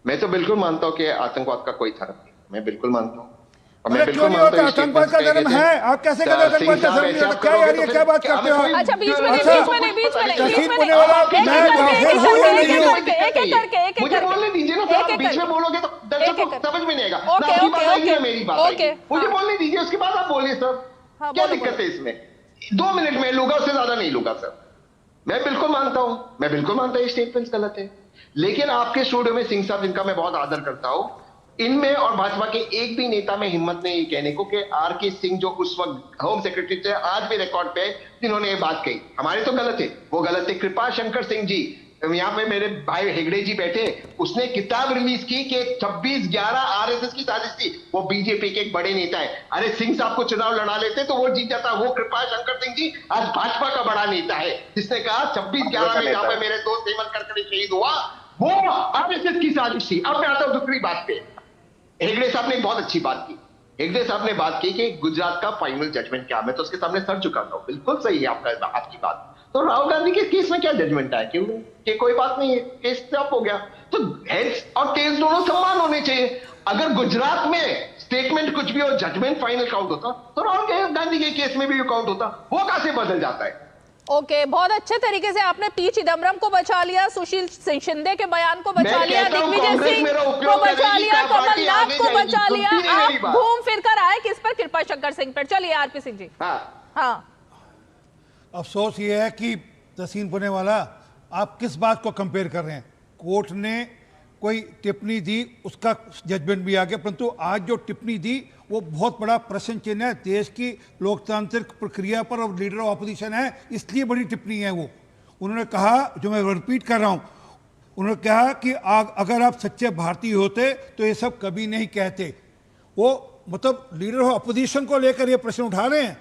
मैं तो बिल्कुल मानता हूं कि आतंकवाद का कोई धर्म नहीं, मैं बिल्कुल मानता हूं। आतंकवाद का धर्म है, आप कैसे कहते हैं आतंकवाद का धर्म नहीं होता? क्या यार, ये क्या बात करते हो? अच्छा, बीच में मुझे बोलने दीजिए ना, आप बीच में बोलोगे तो दर्शकों को समझ में नहीं आएगा। आपकी बात आएगी ना, मेरी बात आएगी। मुझे बोलने दीजिए, उसके बाद आप बोलिए सर। क्या दिक्कत है इसमें? 2 मिनट में लूंगा, उससे ज्यादा नहीं लूंगा सर। मैं बिल्कुल मानता हूं, मैं बिल्कुल मानता हूं ये स्टेटमेंट्स गलत है, लेकिन आपके स्टूडियो में सिंह साहब, जिनका मैं बहुत आदर करता हूं, इनमें और भाजपा के एक भी नेता में हिम्मत नहीं ये कहने को कि आर.के. सिंह जो उस वक्त होम सेक्रेटरी थे, आज भी रिकॉर्ड पे जिन्होंने ये बात कही, हमारे तो गलत है, वो गलत है। कृपा शंकर सिंह जी, यहाँ पे मेरे भाई हेगड़े जी बैठे, उसने किताब रिलीज की कि 26/11 आरएसएस की साजिश थी। वो बीजेपी के एक बड़े नेता है। अरे सिंह साहब को चुनाव लड़ा लेते तो वो जीत जाता। वो कृपा शंकर सिंह जी आज भाजपा का बड़ा नेता है, जिसने कहा 26/11 में जहां पे मेरे दोस्त हेमंत करकरे शहीद हुआ वो आरएसएस की साजिश थी। अब मैं आता हूं दूसरी बात पे। हेगड़े साहब ने बहुत अच्छी बात की। हेगड़े साहब ने बात की कि गुजरात का फाइनल जजमेंट क्या, मैं तो उसके सामने सर झुकाता हूं। बिल्कुल सही है आपकी बात। तो राहुल गांधी के केस में क्या जजमेंट आया? क्यों कि कोई बात नहीं है, केस स्टॉप हो गया। तो हेड्स और टेल्स दोनों समान होने चाहिए। अगर गुजरात में स्टेटमेंट कुछ भी और जजमेंट फाइनल काउंट होता तो राहुल गांधी के केस में भी काउंट होता। वो कैसे बदल जाता है? ओके, बहुत अच्छे तरीके से आपने पी चिदम्बरम को बचा लिया, सुशील शिंदे के बयान को बचा लिया, दिग्विजय सिंह को बचा लिया, कमलनाथ को बचा लिया। आप घूम फिर कर आए किस पर? कृपा शंकर सिंह पर। चलिए आरपी सिंह जी। हाँ, अफसोस ये है कि तहसीन पूनावाला, आप किस बात को कंपेयर कर रहे हैं? कोर्ट ने कोई टिप्पणी दी, उसका जजमेंट भी आ गया, परंतु आज जो टिप्पणी दी वो बहुत बड़ा प्रश्न चिन्ह है देश की लोकतांत्रिक प्रक्रिया पर, और लीडर ऑफ अपोजिशन है, इसलिए बड़ी टिप्पणी है वो। उन्होंने कहा, जो मैं रिपीट कर रहा हूँ, उन्होंने कहा कि अगर आप सच्चे भारतीय होते तो ये सब कभी नहीं कहते। वो मतलब लीडर ऑफ अपोजिशन को लेकर ये प्रश्न उठा रहे हैं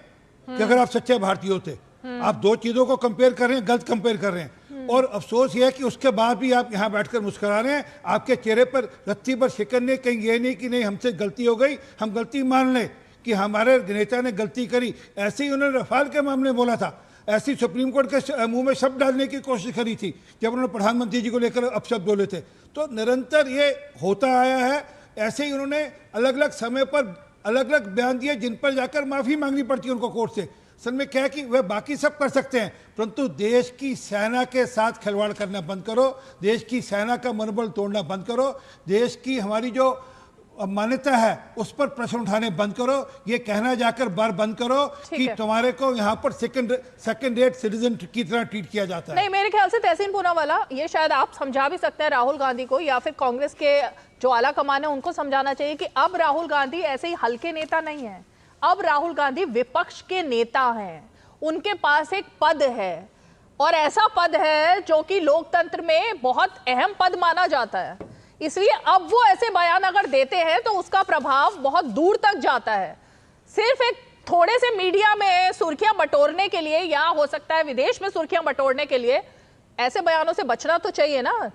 कि अगर आप सच्चे भारतीय होते। आप दो चीजों को कंपेयर कर रहे हैं, गलत कंपेयर कर रहे हैं। और अफसोस यह है कि उसके बाद भी आप यहाँ बैठकर मुस्कुरा रहे हैं। आपके चेहरे पर रत्ती पर शिकन नहीं, कहीं ये नहीं कि नहीं हमसे गलती हो गई, हम गलती मान लें कि हमारे नेता ने गलती करी। ऐसे ही उन्होंने रफाल के मामले में बोला था, ऐसी सुप्रीम कोर्ट के मुंह में शब्द डालने की कोशिश करी थी जब उन्होंने प्रधानमंत्री जी को लेकर अपशब्द बोले थे। तो निरंतर ये होता आया है। ऐसे ही उन्होंने अलग अलग समय पर अलग अलग बयान दिए जिन पर जाकर माफी मांगनी पड़ती है उनको कोर्ट से। असल में क्या है कि वह बाकी सब कर सकते हैं, परंतु देश की सेना के साथ खिलवाड़ करना बंद करो, देश की सेना का मनोबल तोड़ना बंद करो, देश की हमारी जो मान्यता है उस पर प्रश्न उठाने बंद करो। ये कहना जाकर बार बंद करो कि तुम्हारे को यहाँ पर सेकंड रेट सिटीजन की तरह ट्रीट किया जाता है। नहीं, मेरे ख्याल से तहसीन पूनावाला, ये शायद आप समझा भी सकते हैं राहुल गांधी को, या फिर कांग्रेस के जो आला कमान है उनको समझाना चाहिए कि अब राहुल गांधी ऐसे ही हल्के नेता नहीं है। अब राहुल गांधी विपक्ष के नेता हैं, उनके पास एक पद है, और ऐसा पद है जो कि लोकतंत्र में बहुत अहम पद माना जाता है। इसलिए अब वो ऐसे बयान अगर देते हैं तो उसका प्रभाव बहुत दूर तक जाता है। सिर्फ एक थोड़े से मीडिया में सुर्खियां बटोरने के लिए, या हो सकता है विदेश में सुर्खियां बटोरने के लिए, ऐसे बयानों से बचना तो चाहिए ना।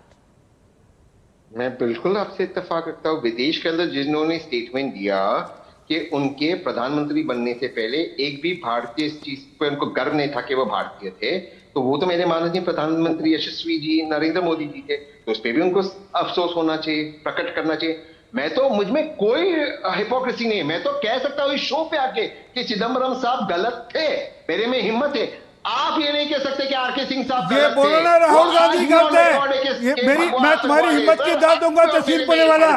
मैं बिल्कुल आपसे इत्तेफाक रखता हूँ। विदेश के अंदर जिन्होंने स्टेटमेंट दिया कि उनके प्रधानमंत्री बनने से पहले एक भी भारतीय इस चीज पर उनको गर्व नहीं था कि वो भारतीय थे, तो वो तो मेरे माननीय प्रधानमंत्री यशस्वी जी नरेंद्र मोदी जी थे, तो उस पर भी उनको अफसोस होना चाहिए, प्रकट करना चाहिए। मैं तो, मुझ में कोई हिपोक्रेसी नहीं है। मैं तो कह सकता हूँ इस शो पे आके कि चिदम्बरम साहब गलत थे, मेरे में हिम्मत है। आप ये नहीं कह सकते कि आर के सिंह साहब ये बोलो ना राहुल गांधी गलत है। मैं तुम्हारी हिम्मत की दाद दूंगा तहसीन पूनावाला,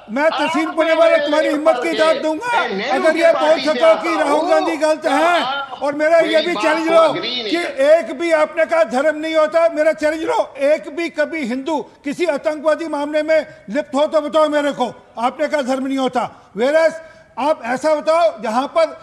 मैं तहसीन पूनावाला तुम्हारी हिम्मत की दाद दूंगा अगर ये बोल सको कि राहुल गांधी गलत है। और मेरा ये भी चैलेंज लो कि एक भी, आपने कहा धर्म नहीं होता, मेरा चैलेंज लो, एक भी कभी हिंदू किसी आतंकवादी मामले में लिप्त हो तो बताओ मेरे को। आपने कहा धर्म नहीं होता, वेरस आप ऐसा बताओ जहां पर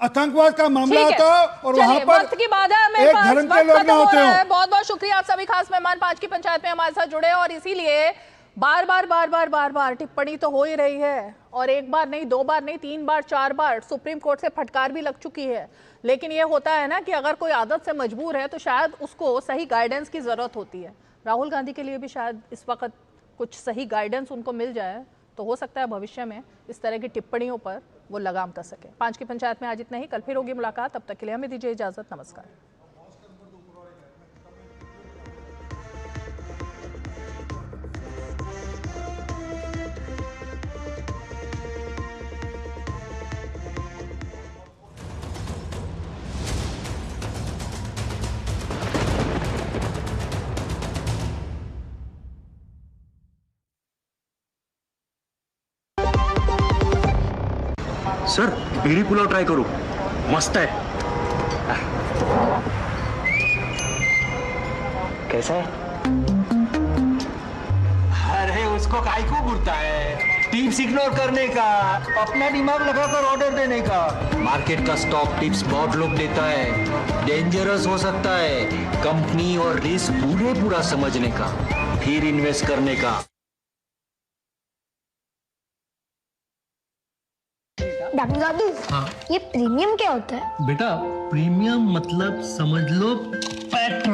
आतंकवाद का मामला होता और वहां पर वक्त की बात है, मेरे एक पास धर्म के लोग ना होते हो। बहुत बहुत शुक्रिया आप सभी खास मेहमान 5 की पंचायत में हमारे साथ जुड़े, और इसीलिए बार बार टिप्पणी तो हो ही रही है, और एक बार नहीं, 2 बार नहीं, 3 बार 4 बार सुप्रीम कोर्ट से फटकार भी लग चुकी है। लेकिन ये होता है ना कि अगर कोई आदत से मजबूर है तो शायद उसको सही गाइडेंस की जरूरत होती है। राहुल गांधी के लिए भी शायद इस वक्त कुछ सही गाइडेंस उनको मिल जाए तो हो सकता है भविष्य में इस तरह की टिप्पणियों पर वो लगाम कस सके। 5 की पंचायत में आज इतना ही, कल फिर होगी मुलाकात, तब तक के लिए हमें दीजिए इजाजत, नमस्कार। सर बेरी पुलाव ट्राई करो, मस्त है। कैसा है? अरे उसको काहे को बुरता है? टिप्स इग्नोर करने का, अपना दिमाग लगाकर ऑर्डर देने का। मार्केट का स्टॉक टिप्स बहुत लोग देता है, डेंजरस हो सकता है। कंपनी और रिस्क पूरा समझने का, फिर इन्वेस्ट करने का। डॉक्टर दादू, हाँ? ये प्रीमियम क्या होता है? बेटा प्रीमियम मतलब समझ लो पेट्रोल।